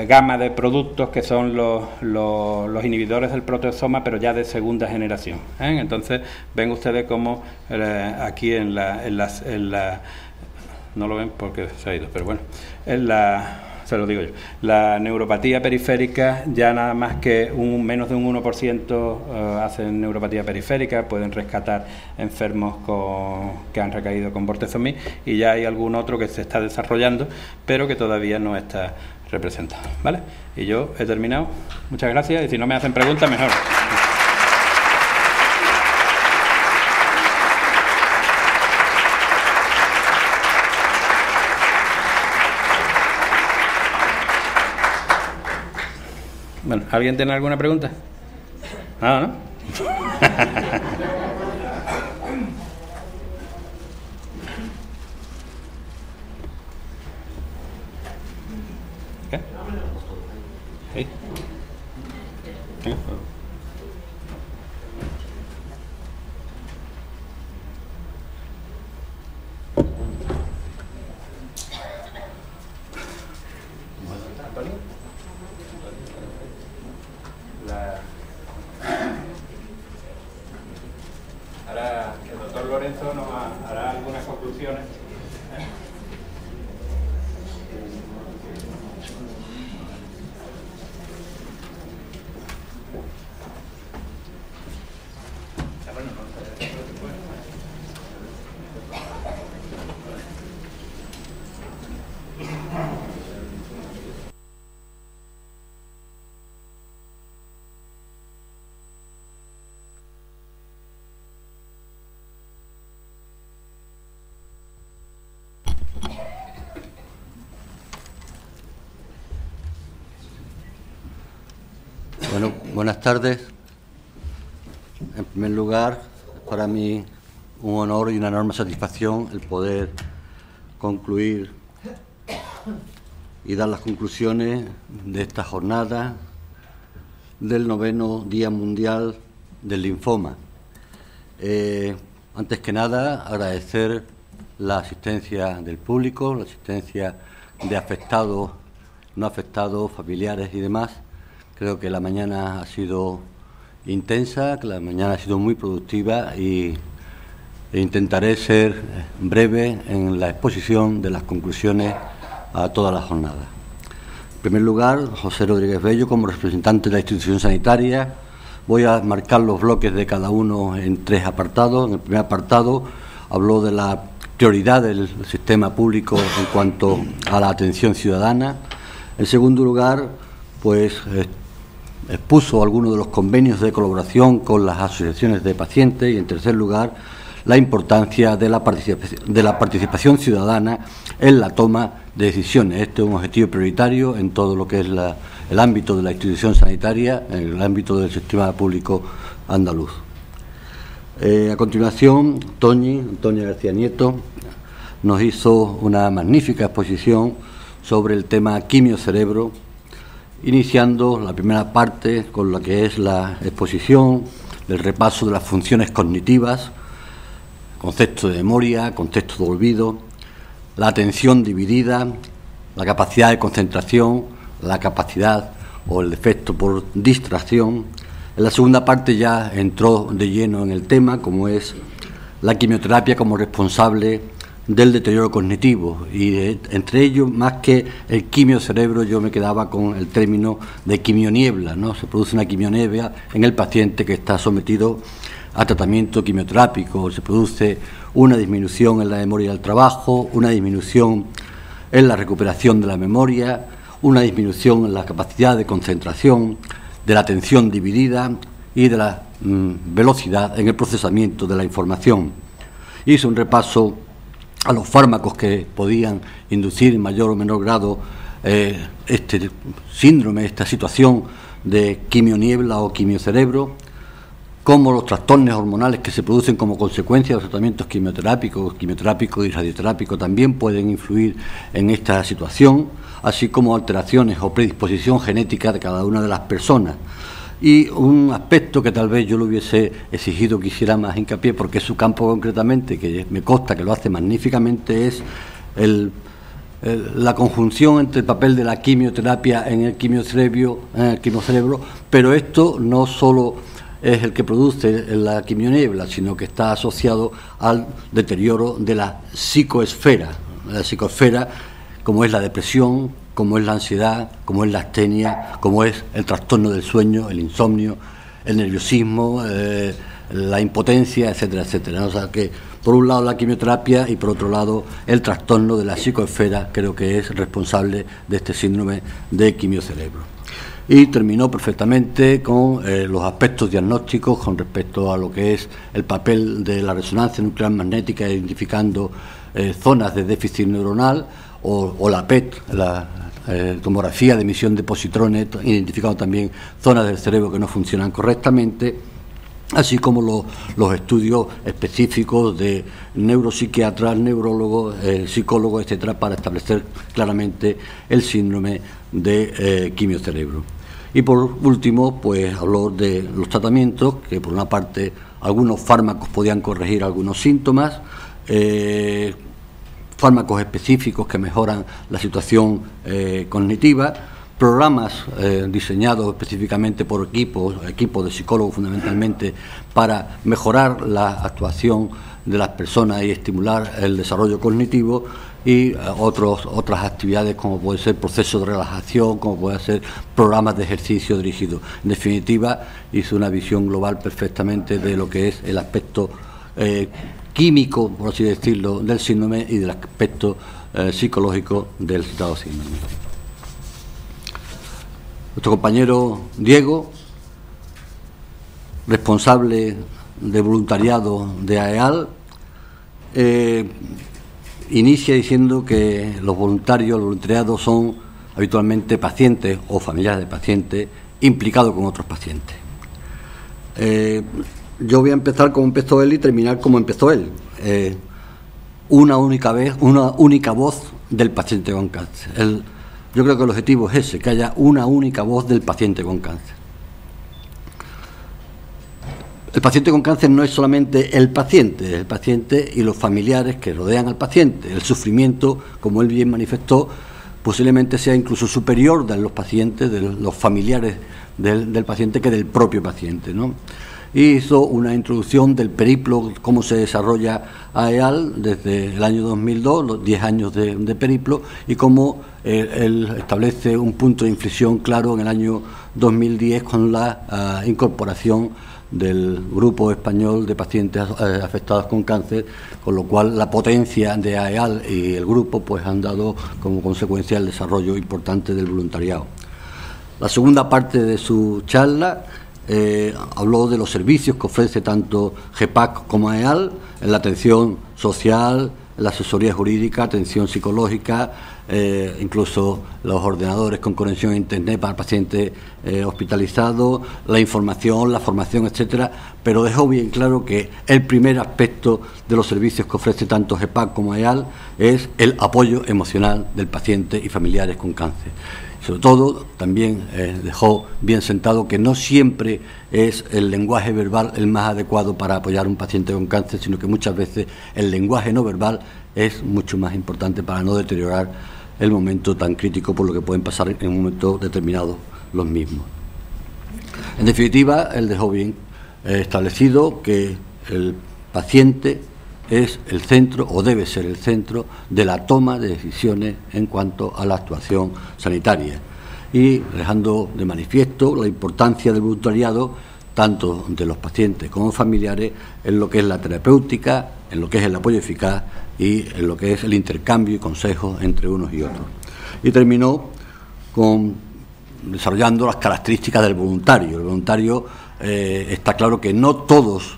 gama de productos, que son los inhibidores del proteasoma, pero ya de segunda generación. Entonces ven ustedes cómo aquí en la no lo ven porque se ha ido, pero bueno, se lo digo yo, la neuropatía periférica, ya nada más que menos de un 1% hacen neuropatía periférica, pueden rescatar enfermos que han recaído con bortezomib, y ya hay algún otro que se está desarrollando, pero que todavía no está representado, ¿vale? Y yo he terminado. Muchas gracias, y si no me hacen preguntas, mejor. Bueno, ¿alguien tiene alguna pregunta? Nada, ¿no? ¿Qué? ¿Sí? ¿Sí? Ahora el doctor Lorenzo nos hará algunas conclusiones. Buenas tardes. En primer lugar, para mí un honor y una enorme satisfacción el poder concluir y dar las conclusiones de esta jornada del 9º Día Mundial del Linfoma. Antes que nada, agradecer la asistencia del público, la asistencia de afectados, no afectados, familiares y demás. Creo que la mañana ha sido intensa, que la mañana ha sido muy productiva e intentaré ser breve en la exposición de las conclusiones a toda la jornada. En primer lugar, José Rodríguez Bello, como representante de la institución sanitaria, voy a marcar los bloques de cada uno en 3 apartados. En el primer apartado habló de la prioridad del sistema público en cuanto a la atención ciudadana. En segundo lugar, pues expuso algunos de los convenios de colaboración con las asociaciones de pacientes y, en tercer lugar, la importancia de la participación ciudadana en la toma de decisiones. Este es un objetivo prioritario en todo lo que es el ámbito de la institución sanitaria, en el ámbito del sistema público andaluz. A continuación, Antonia García Nieto, nos hizo una magnífica exposición sobre el tema quimio-cerebro, iniciando la primera parte con lo que es la exposición, el repaso de las funciones cognitivas, concepto de memoria, concepto de olvido, la atención dividida, la capacidad de concentración, la capacidad o el efecto por distracción. En la segunda parte ya entró de lleno en el tema, como es la quimioterapia como responsable del deterioro cognitivo, y entre ellos, más que el quimiocerebro, yo me quedaba con el término de quimioniebla, ¿no? Se produce una quimioniebla en el paciente que está sometido a tratamiento quimioterápico, se produce una disminución en la memoria del trabajo, una disminución en la recuperación de la memoria, una disminución en la capacidad de concentración, de la atención dividida y de la velocidad en el procesamiento de la información. Hice un repaso a los fármacos que podían inducir en mayor o menor grado este síndrome, esta situación de quimioniebla o quimiocerebro, como los trastornos hormonales que se producen como consecuencia de los tratamientos quimioterápicos y radioterápicos también pueden influir en esta situación, así como alteraciones o predisposición genética de cada una de las personas. Y un aspecto que tal vez yo le hubiese exigido que hiciera más hincapié, porque es su campo concretamente, que me consta que lo hace magníficamente, es la conjunción entre el papel de la quimioterapia en el quimiocerebro, pero esto no solo es el que produce la quimioniebla, sino que está asociado al deterioro de la psicoesfera. La psicoesfera, como es la depresión, como es la ansiedad, como es la astenia, como es el trastorno del sueño, el insomnio, el nerviosismo, la impotencia, etcétera, etcétera, ¿no? O sea que, por un lado, la quimioterapia y, por otro lado, el trastorno de la psicoesfera creo que es responsable de este síndrome de quimiocerebro. Y terminó perfectamente con los aspectos diagnósticos con respecto a lo que es el papel de la resonancia nuclear magnética, identificando zonas de déficit neuronal, o la PET, la tomografía de emisión de positrones, identificando también zonas del cerebro que no funcionan correctamente, así como los estudios específicos de neuropsiquiatras, neurólogos, psicólogos, etcétera, para establecer claramente el síndrome de quimiocerebro. Y por último, pues habló de los tratamientos, que por una parte algunos fármacos podían corregir algunos síntomas, fármacos específicos que mejoran la situación cognitiva, programas diseñados específicamente por equipos de psicólogos fundamentalmente, para mejorar la actuación de las personas y estimular el desarrollo cognitivo, y otras actividades como puede ser procesos de relajación, como puede ser programas de ejercicio dirigidos. En definitiva, hizo una visión global perfectamente de lo que es el aspecto químico, por así decirlo, del síndrome y del aspecto psicológico del citado síndrome. Nuestro compañero Diego, responsable de voluntariado de AEAL, inicia diciendo que los voluntariados son habitualmente pacientes o familiares de pacientes implicado con otros pacientes. Yo voy a empezar como empezó él y terminar como empezó él. Una única voz del paciente con cáncer. Yo creo que el objetivo es ese, que haya una única voz del paciente con cáncer. El paciente con cáncer no es solamente el paciente y los familiares que rodean al paciente. El sufrimiento, como él bien manifestó, posiblemente sea incluso superior de los pacientes, de los familiares del paciente, que del propio paciente, ¿no? Y hizo una introducción del periplo, cómo se desarrolla AEAL desde el año 2002, los 10 años de periplo, y cómo él establece un punto de inflexión claro en el año 2010 con la incorporación del grupo español de pacientes afectados con cáncer, con lo cual la potencia de AEAL y el grupo pues han dado como consecuencia el desarrollo importante del voluntariado. La segunda parte de su charla habló de los servicios que ofrece tanto GEPAC como AEAL en la atención social, la asesoría jurídica, atención psicológica, incluso los ordenadores con conexión a internet para el paciente hospitalizado, la información, la formación, etcétera, pero dejó bien claro que el primer aspecto de los servicios que ofrece tanto GEPAC como AEAL es el apoyo emocional del paciente y familiares con cáncer. Sobre todo, también dejó bien sentado que no siempre es el lenguaje verbal el más adecuado para apoyar a un paciente con cáncer, sino que muchas veces el lenguaje no verbal es mucho más importante para no deteriorar el momento tan crítico por lo que pueden pasar en un momento determinado los mismos. En definitiva, él dejó bien establecido que el paciente es el centro, o debe ser el centro, de la toma de decisiones en cuanto a la actuación sanitaria, y dejando de manifiesto la importancia del voluntariado tanto de los pacientes como familiares en lo que es la terapéutica, en lo que es el apoyo eficaz y en lo que es el intercambio y consejos entre unos y otros. Y terminó desarrollando las características del voluntario. El voluntario, está claro que no todos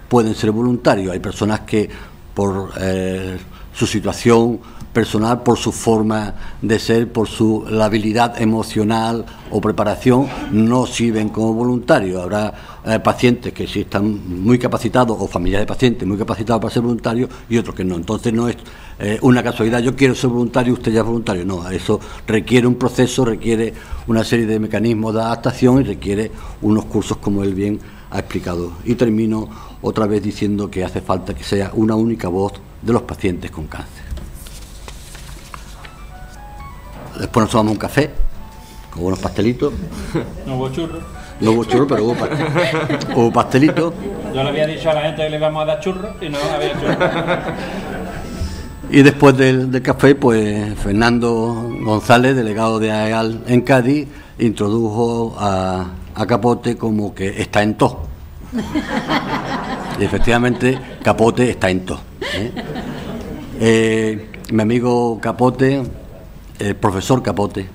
pueden ser voluntarios. Hay personas que por su situación personal, por su forma de ser, por la habilidad emocional o preparación, no sirven como voluntarios. Habrá pacientes que sí están muy capacitados, o familiares de pacientes muy capacitados para ser voluntarios, y otros que no. Entonces no es una casualidad, yo quiero ser voluntario, usted ya es voluntario. No, eso requiere un proceso, requiere una serie de mecanismos de adaptación y requiere unos cursos, como él bien ha explicado. Y termino otra vez diciendo que hace falta que sea una única voz de los pacientes con cáncer. Después nos tomamos un café con unos pastelitos. No hubo churros. No hubo churros, pero hubo pastelitos. Yo le había dicho a la gente que le íbamos a dar churros y no había churros. Y después del café, pues Fernando González, delegado de AEAL en Cádiz, introdujo a Capote como que está en todo. Y efectivamente Capote está en todo. Mi amigo Capote, el profesor Capote,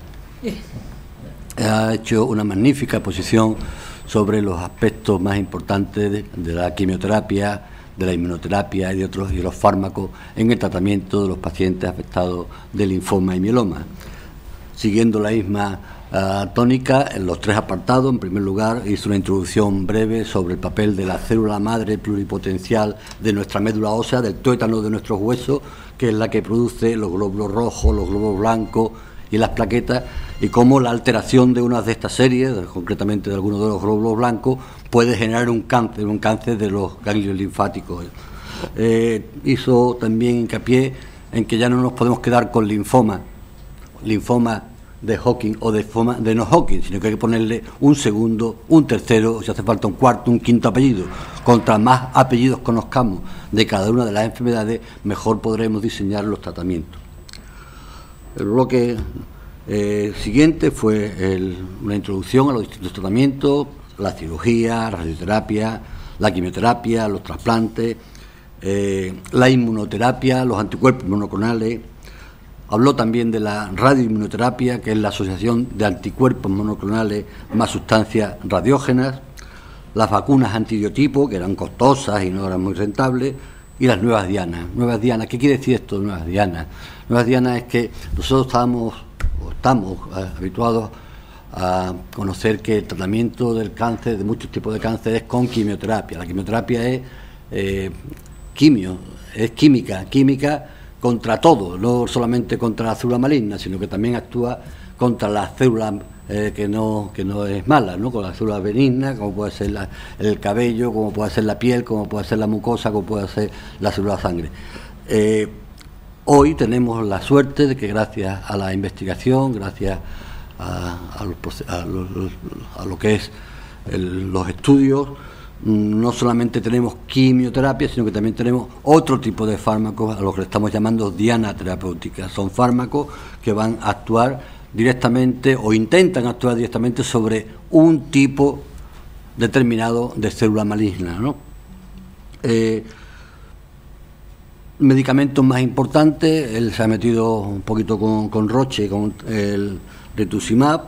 ha hecho una magnífica exposición sobre los aspectos más importantes de la quimioterapia, de la inmunoterapia y de otros, y los fármacos en el tratamiento de los pacientes afectados de linfoma y mieloma. Siguiendo la misma tónica, en los tres apartados, en primer lugar, hizo una introducción breve sobre el papel de la célula madre pluripotencial de nuestra médula ósea, del tuétano de nuestros huesos, que es la que produce los glóbulos rojos, los glóbulos blancos y las plaquetas, y cómo la alteración de una de estas series, concretamente de algunos de los glóbulos blancos, puede generar un cáncer de los ganglios linfáticos. Hizo también hincapié en que ya no nos podemos quedar con linfoma de Hodgkin o de no Hodgkin, sino que hay que ponerle un segundo, un tercero, si hace falta un cuarto, un quinto apellido. Contra más apellidos conozcamos de cada una de las enfermedades, mejor podremos diseñar los tratamientos. El bloque siguiente fue una introducción a los distintos tratamientos, la cirugía, la radioterapia, la quimioterapia, los trasplantes, la inmunoterapia, los anticuerpos monoclonales. Habló también de la radioinmunoterapia, que es la asociación de anticuerpos monoclonales más sustancias radiógenas, las vacunas antibiotipo, que eran costosas y no eran muy rentables, y las nuevas dianas. Nuevas dianas, ¿qué quiere decir esto de nuevas dianas? Nuevas dianas es que nosotros estamos habituados a conocer que el tratamiento del cáncer, de muchos tipos de cáncer, es con quimioterapia. La quimioterapia es es química contra todo, no solamente contra la célula maligna, sino que también actúa contra las células que no es mala, ¿no? Con las células benignas, como puede ser el cabello, como puede ser la piel, como puede ser la mucosa, como puede ser la célula de sangre. Hoy tenemos la suerte de que gracias a la investigación, gracias a lo que es los estudios, no solamente tenemos quimioterapia, sino que también tenemos otro tipo de fármacos, a los que le estamos llamando diana terapéutica. Son fármacos que van a actuar directamente o intentan actuar directamente sobre un tipo determinado de célula maligna, ¿no? Medicamentos más importantes, él se ha metido un poquito con Roche, con el rituximab,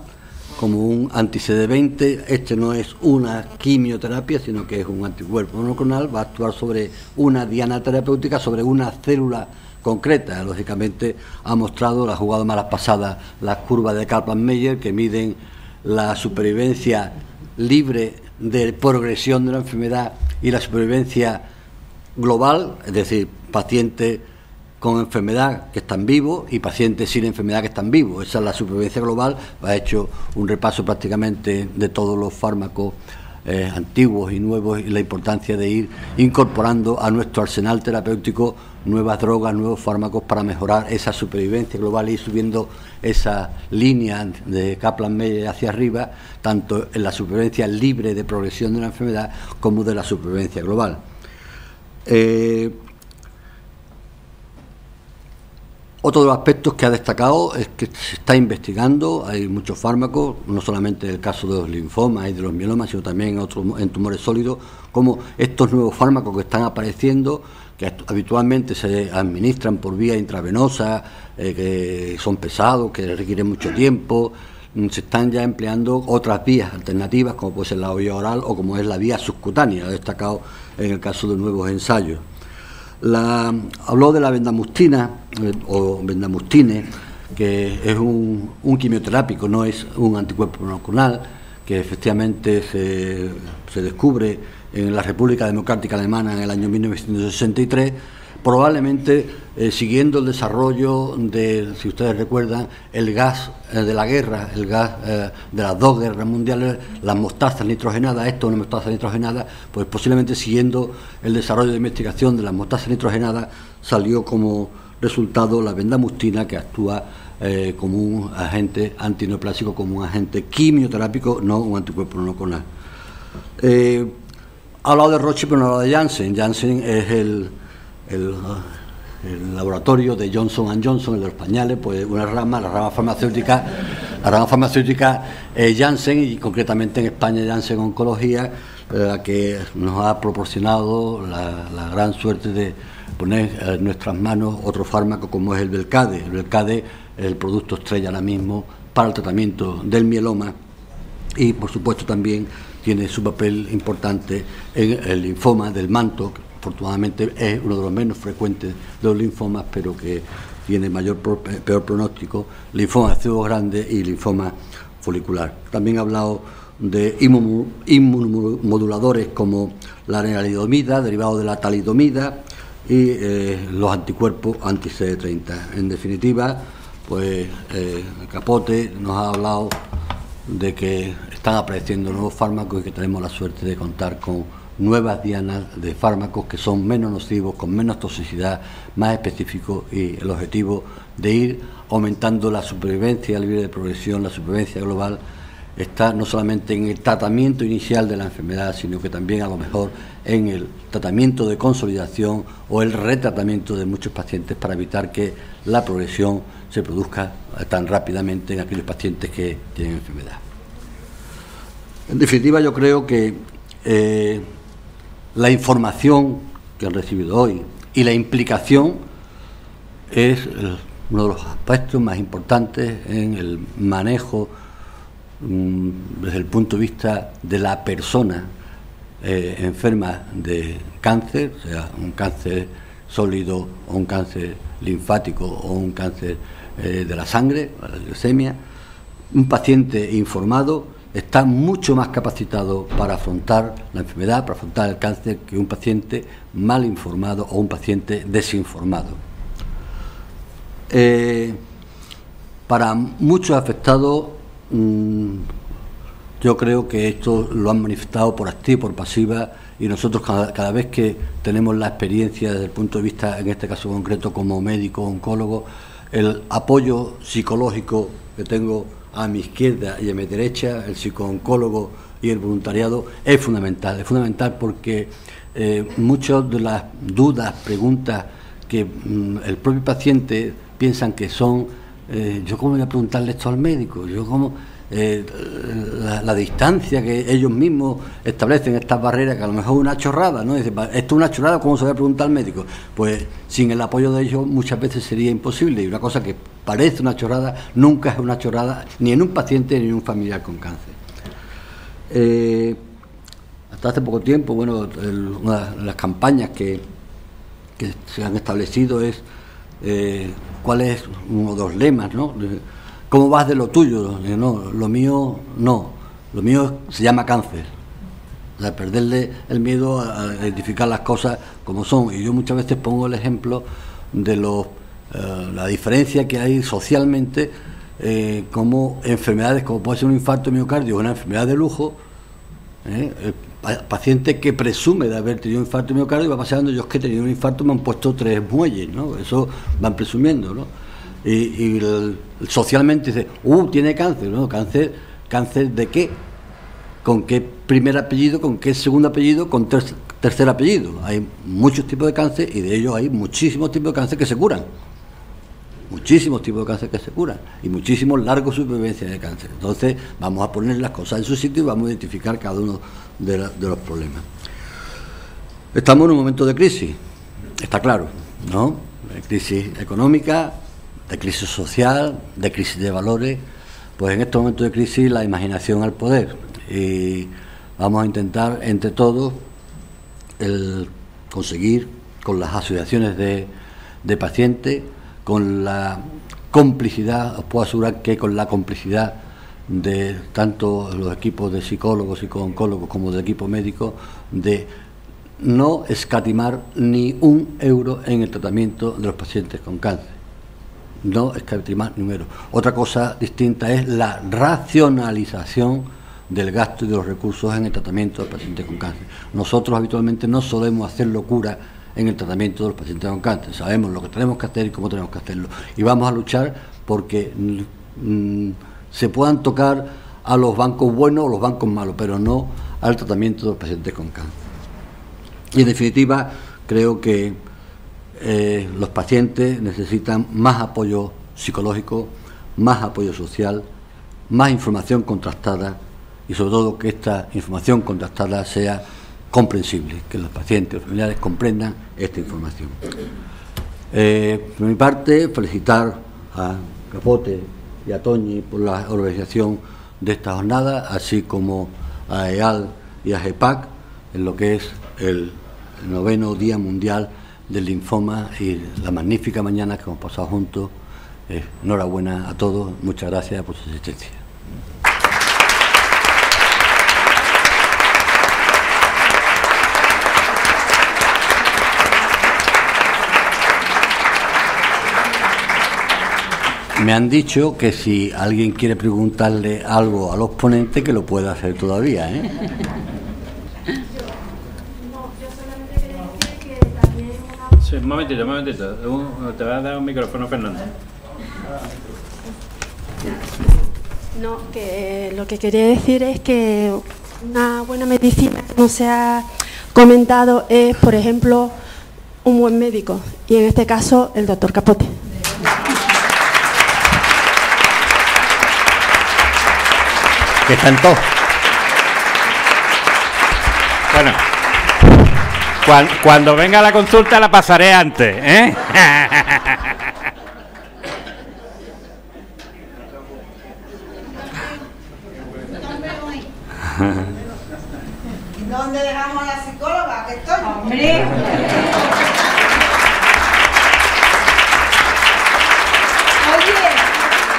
como un anti-CD20. Este no es una quimioterapia, sino que es un anticuerpo monoclonal, va a actuar sobre una diana terapéutica, sobre una célula concreta. Lógicamente ha mostrado, la jugada malas pasadas, las curvas de Kaplan-Meier, que miden la supervivencia libre de progresión de la enfermedad y la supervivencia global, es decir, pacientes con enfermedad que están vivos y pacientes sin enfermedad que están vivos. Esa es la supervivencia global. Ha hecho un repaso prácticamente de todos los fármacos antiguos y nuevos, y la importancia de ir incorporando a nuestro arsenal terapéutico nuevas drogas, nuevos fármacos para mejorar esa supervivencia global y ir subiendo esa línea de Kaplan-Meier hacia arriba, tanto en la supervivencia libre de progresión de la enfermedad como de la supervivencia global. Otro de los aspectos que ha destacado es que se está investigando, hay muchos fármacos, no solamente en el caso de los linfomas y de los mielomas, sino también en tumores sólidos, como estos nuevos fármacos que están apareciendo, que habitualmente se administran por vía intravenosa, que son pesados, que requieren mucho tiempo. Se están ya empleando otras vías alternativas, como puede ser la vía oral o como es la vía subcutánea, destacado en el caso de nuevos ensayos. Habló de la bendamustine, que es un quimioterápico, no es un anticuerpo monoclonal, que efectivamente se descubre en la República Democrática Alemana en el año 1963, probablemente siguiendo el desarrollo de, si ustedes recuerdan, el gas de la guerra, el gas de las dos guerras mundiales, las mostazas nitrogenadas. Esto es una mostaza nitrogenada, pues posiblemente siguiendo el desarrollo de investigación de las mostazas nitrogenadas salió como resultado la bendamustine, que actúa como un agente antineoplásico, como un agente quimioterápico, no un anticuerpo monoclonal. Ha hablado de Roche, pero no ha hablado de Janssen. Janssen es el laboratorio de Johnson & Johnson, el de los pañales, pues una rama, la rama farmacéutica Janssen, y concretamente en España Janssen Oncología, que nos ha proporcionado la gran suerte de poner en nuestras manos otro fármaco como es el Velcade. El Velcade es el producto estrella ahora mismo para el tratamiento del mieloma, y por supuesto también tiene su papel importante en el linfoma del manto, que afortunadamente es uno de los menos frecuentes de los linfomas, pero que tiene peor pronóstico: linfoma de células grandes y linfoma folicular. También ha hablado de inmunomoduladores como la lenalidomida, derivado de la talidomida, y los anticuerpos anti-CD30. En definitiva, pues Capote nos ha hablado de que están apareciendo nuevos fármacos y que tenemos la suerte de contar con nuevas dianas de fármacos que son menos nocivos, con menos toxicidad, más específicos, y el objetivo de ir aumentando la supervivencia libre de progresión, la supervivencia global, está no solamente en el tratamiento inicial de la enfermedad, sino que también a lo mejor en el tratamiento de consolidación o el retratamiento de muchos pacientes, para evitar que la progresión se produzca tan rápidamente en aquellos pacientes que tienen enfermedad. En definitiva, yo creo que la información que han recibido hoy y la implicación es uno de los aspectos más importantes en el manejo desde el punto de vista de la persona enferma de cáncer, o sea, un cáncer sólido o un cáncer linfático o un cáncer de la sangre, la leucemia, un paciente informado está mucho más capacitado para afrontar la enfermedad, para afrontar el cáncer, que un paciente mal informado o un paciente desinformado. Para muchos afectados, yo creo que esto lo han manifestado por activa y por pasiva, y nosotros cada vez que tenemos la experiencia desde el punto de vista, en este caso concreto, como médico oncólogo, el apoyo psicológico que tengo a mi izquierda y a mi derecha, el psicooncólogo y el voluntariado, es fundamental porque muchas de las dudas, preguntas que el propio paciente piensan que son, yo cómo voy a preguntarle esto al médico, yo cómo, la distancia que ellos mismos establecen, estas barreras, que a lo mejor es una chorrada, ¿no? Dice, esto es una chorrada, ¿cómo se va a preguntar al médico? Pues sin el apoyo de ellos muchas veces sería imposible, y una cosa que parece una chorrada nunca es una chorrada, ni en un paciente ni en un familiar con cáncer. Hasta hace poco tiempo, bueno, una de las campañas que se han establecido es cuál es uno de los lemas, ¿no? ¿Cómo vas de lo tuyo? No, lo mío no, lo mío se llama cáncer. O sea, perderle el miedo a identificar las cosas como son. Y yo muchas veces pongo el ejemplo de la diferencia que hay socialmente, como enfermedades, como puede ser un infarto de miocardio, una enfermedad de lujo, el paciente que presume de haber tenido un infarto de miocardio va pasando, yo es que he tenido un infarto, me han puesto 3 muelles, ¿no? Eso van presumiendo, ¿no? Y socialmente dice, tiene cáncer, ¿no? ¿Cáncer de qué? ¿Con qué primer apellido? ¿Con qué segundo apellido? ¿Con tercer apellido? Hay muchos tipos de cáncer, y de ellos hay muchísimos tipos de cáncer que se curan. Muchísimos tipos de cáncer que se curan, y muchísimos largos supervivencias de cáncer. Entonces vamos a poner las cosas en su sitio y vamos a identificar cada uno de los problemas. Estamos en un momento de crisis, está claro, ¿no? De crisis económica, de crisis social, de crisis de valores. Pues en estos momentos de crisis la imaginación al poder, y vamos a intentar entre todos conseguir, con las asociaciones de pacientes, con la complicidad, os puedo asegurar que con la complicidad de tanto los equipos de psicólogos, psicooncólogos como del equipo médico, de no escatimar ni un euro en el tratamiento de los pacientes con cáncer. No escatimar ni un euro. Otra cosa distinta es la racionalización del gasto y de los recursos en el tratamiento del paciente con cáncer. Nosotros habitualmente no solemos hacer locura en el tratamiento de los pacientes con cáncer. Sabemos lo que tenemos que hacer y cómo tenemos que hacerlo. Y vamos a luchar porque se puedan tocar a los bancos buenos o los bancos malos, pero no al tratamiento de los pacientes con cáncer. Y en definitiva, creo que los pacientes necesitan más apoyo psicológico, más apoyo social, más información contrastada, y sobre todo que esta información contrastada sea comprensible, que los pacientes y los familiares comprendan esta información. Por mi parte, felicitar a Capote y a Toñi por la organización de esta jornada, así como a EAL y a GEPAC en lo que es el 9º Día Mundial del Linfoma y la magnífica mañana que hemos pasado juntos. Enhorabuena a todos, muchas gracias por su asistencia. Me han dicho que si alguien quiere preguntarle algo a los ponentes, que lo puede hacer todavía, ¿eh? Sí, un momentito. Te va a dar un micrófono, Fernando. No, que lo que quería decir es que una buena medicina que no se ha comentado es, por ejemplo, un buen médico, y en este caso el doctor Capote. Que están todos. Bueno, cuando venga la consulta la pasaré antes, ¿eh? ¿Dónde dejamos a la psicóloga? Que estoy. ¡Hombre! Oye,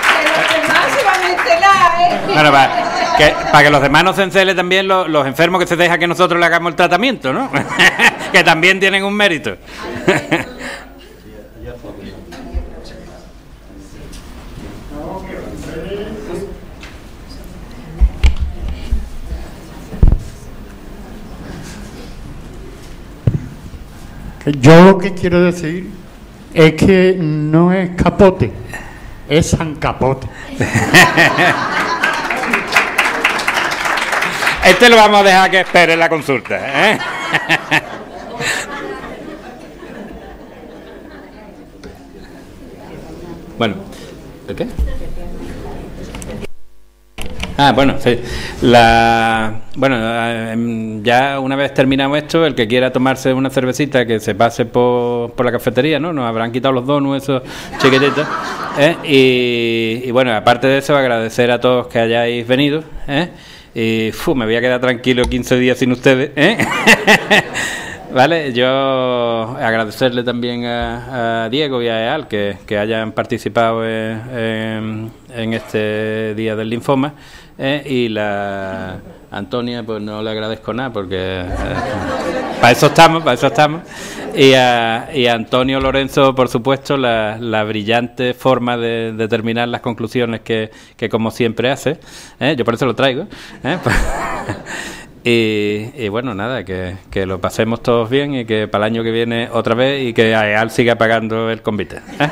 que los demás se van a enterar Bueno, para que los demás no se encelen también los enfermos que se dejan que nosotros le hagamos el tratamiento, ¿no? Que también tienen un mérito. Yo lo que quiero decir es que no es capote, es San Capote. Este lo vamos a dejar que espere en la consulta, ¿eh? Bueno, ¿el qué? Bueno, sí. Ya una vez terminado esto, el que quiera tomarse una cervecita, que se pase por la cafetería, ¿no? Nos habrán quitado los donuts, esos chiquititos, ¿eh? Y bueno, aparte de eso, agradecer a todos que hayáis venido, ¿eh? Y me voy a quedar tranquilo 15 días sin ustedes, ¿eh? Vale, yo agradecerle también a Diego y a EAL que hayan participado en este Día del Linfoma, y la Antonia pues no le agradezco nada porque para eso estamos. Y a Antonio Lorenzo, por supuesto, la brillante forma de determinar las conclusiones que como siempre hace, yo por eso lo traigo, Y bueno, nada, que lo pasemos todos bien y que para el año que viene otra vez y que AEAL siga pagando el convite, ¿eh?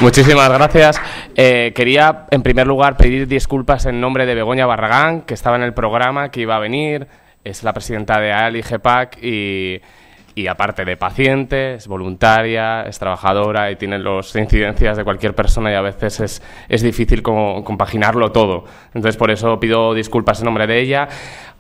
Muchísimas gracias. Quería, en primer lugar, pedir disculpas en nombre de Begoña Barragán, que estaba en el programa, que iba a venir, es la presidenta de AEAL y GEPAC y aparte de paciente, es voluntaria, es trabajadora y tiene las incidencias de cualquier persona y a veces es difícil compaginarlo todo. Entonces, por eso pido disculpas en nombre de ella.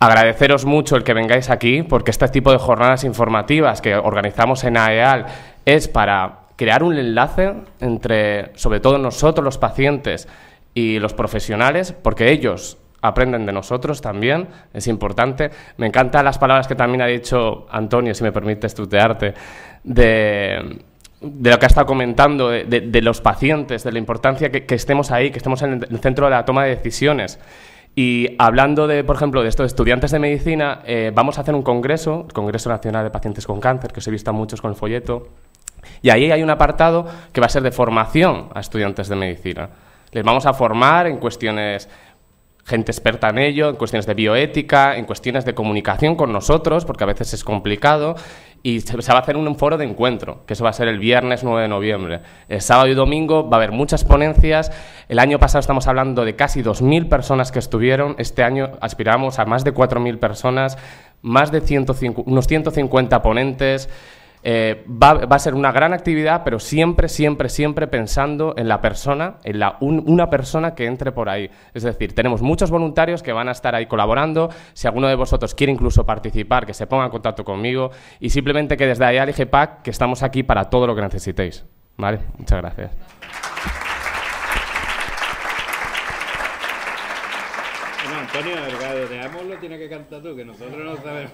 Agradeceros mucho el que vengáis aquí, porque este tipo de jornadas informativas que organizamos en AEAL es para crear un enlace entre, sobre todo nosotros, los pacientes y los profesionales, porque ellos aprenden de nosotros también, es importante. Me encantan las palabras que también ha dicho Antonio, si me permites tutearte, de lo que ha estado comentando, de los pacientes, de la importancia que estemos ahí, que estemos en el centro de la toma de decisiones. Y hablando de, por ejemplo, de estos estudiantes de medicina, vamos a hacer un congreso, el Congreso Nacional de Pacientes con Cáncer, que os he visto a muchos con el folleto, y ahí hay un apartado que va a ser de formación a estudiantes de medicina. Les vamos a formar en cuestiones, gente experta en ello, en cuestiones de bioética, en cuestiones de comunicación con nosotros, porque a veces es complicado, y se va a hacer un foro de encuentro, que eso va a ser el viernes 9 de noviembre. El sábado y domingo va a haber muchas ponencias. El año pasado estamos hablando de casi 2.000 personas que estuvieron. Este año aspiramos a más de 4.000 personas, más de unos 150 ponentes. Va a ser una gran actividad, pero siempre pensando en la persona, en una persona que entre por ahí. Es decir, tenemos muchos voluntarios que van a estar ahí colaborando. Si alguno de vosotros quiere incluso participar, que se ponga en contacto conmigo, y simplemente que desde AEAL y GEPAC, que estamos aquí para todo lo que necesitéis. ¿Vale? Muchas gracias. Bueno, Antonio Delgado, de Amos lo tiene que cantar tú, que nosotros no sabemos.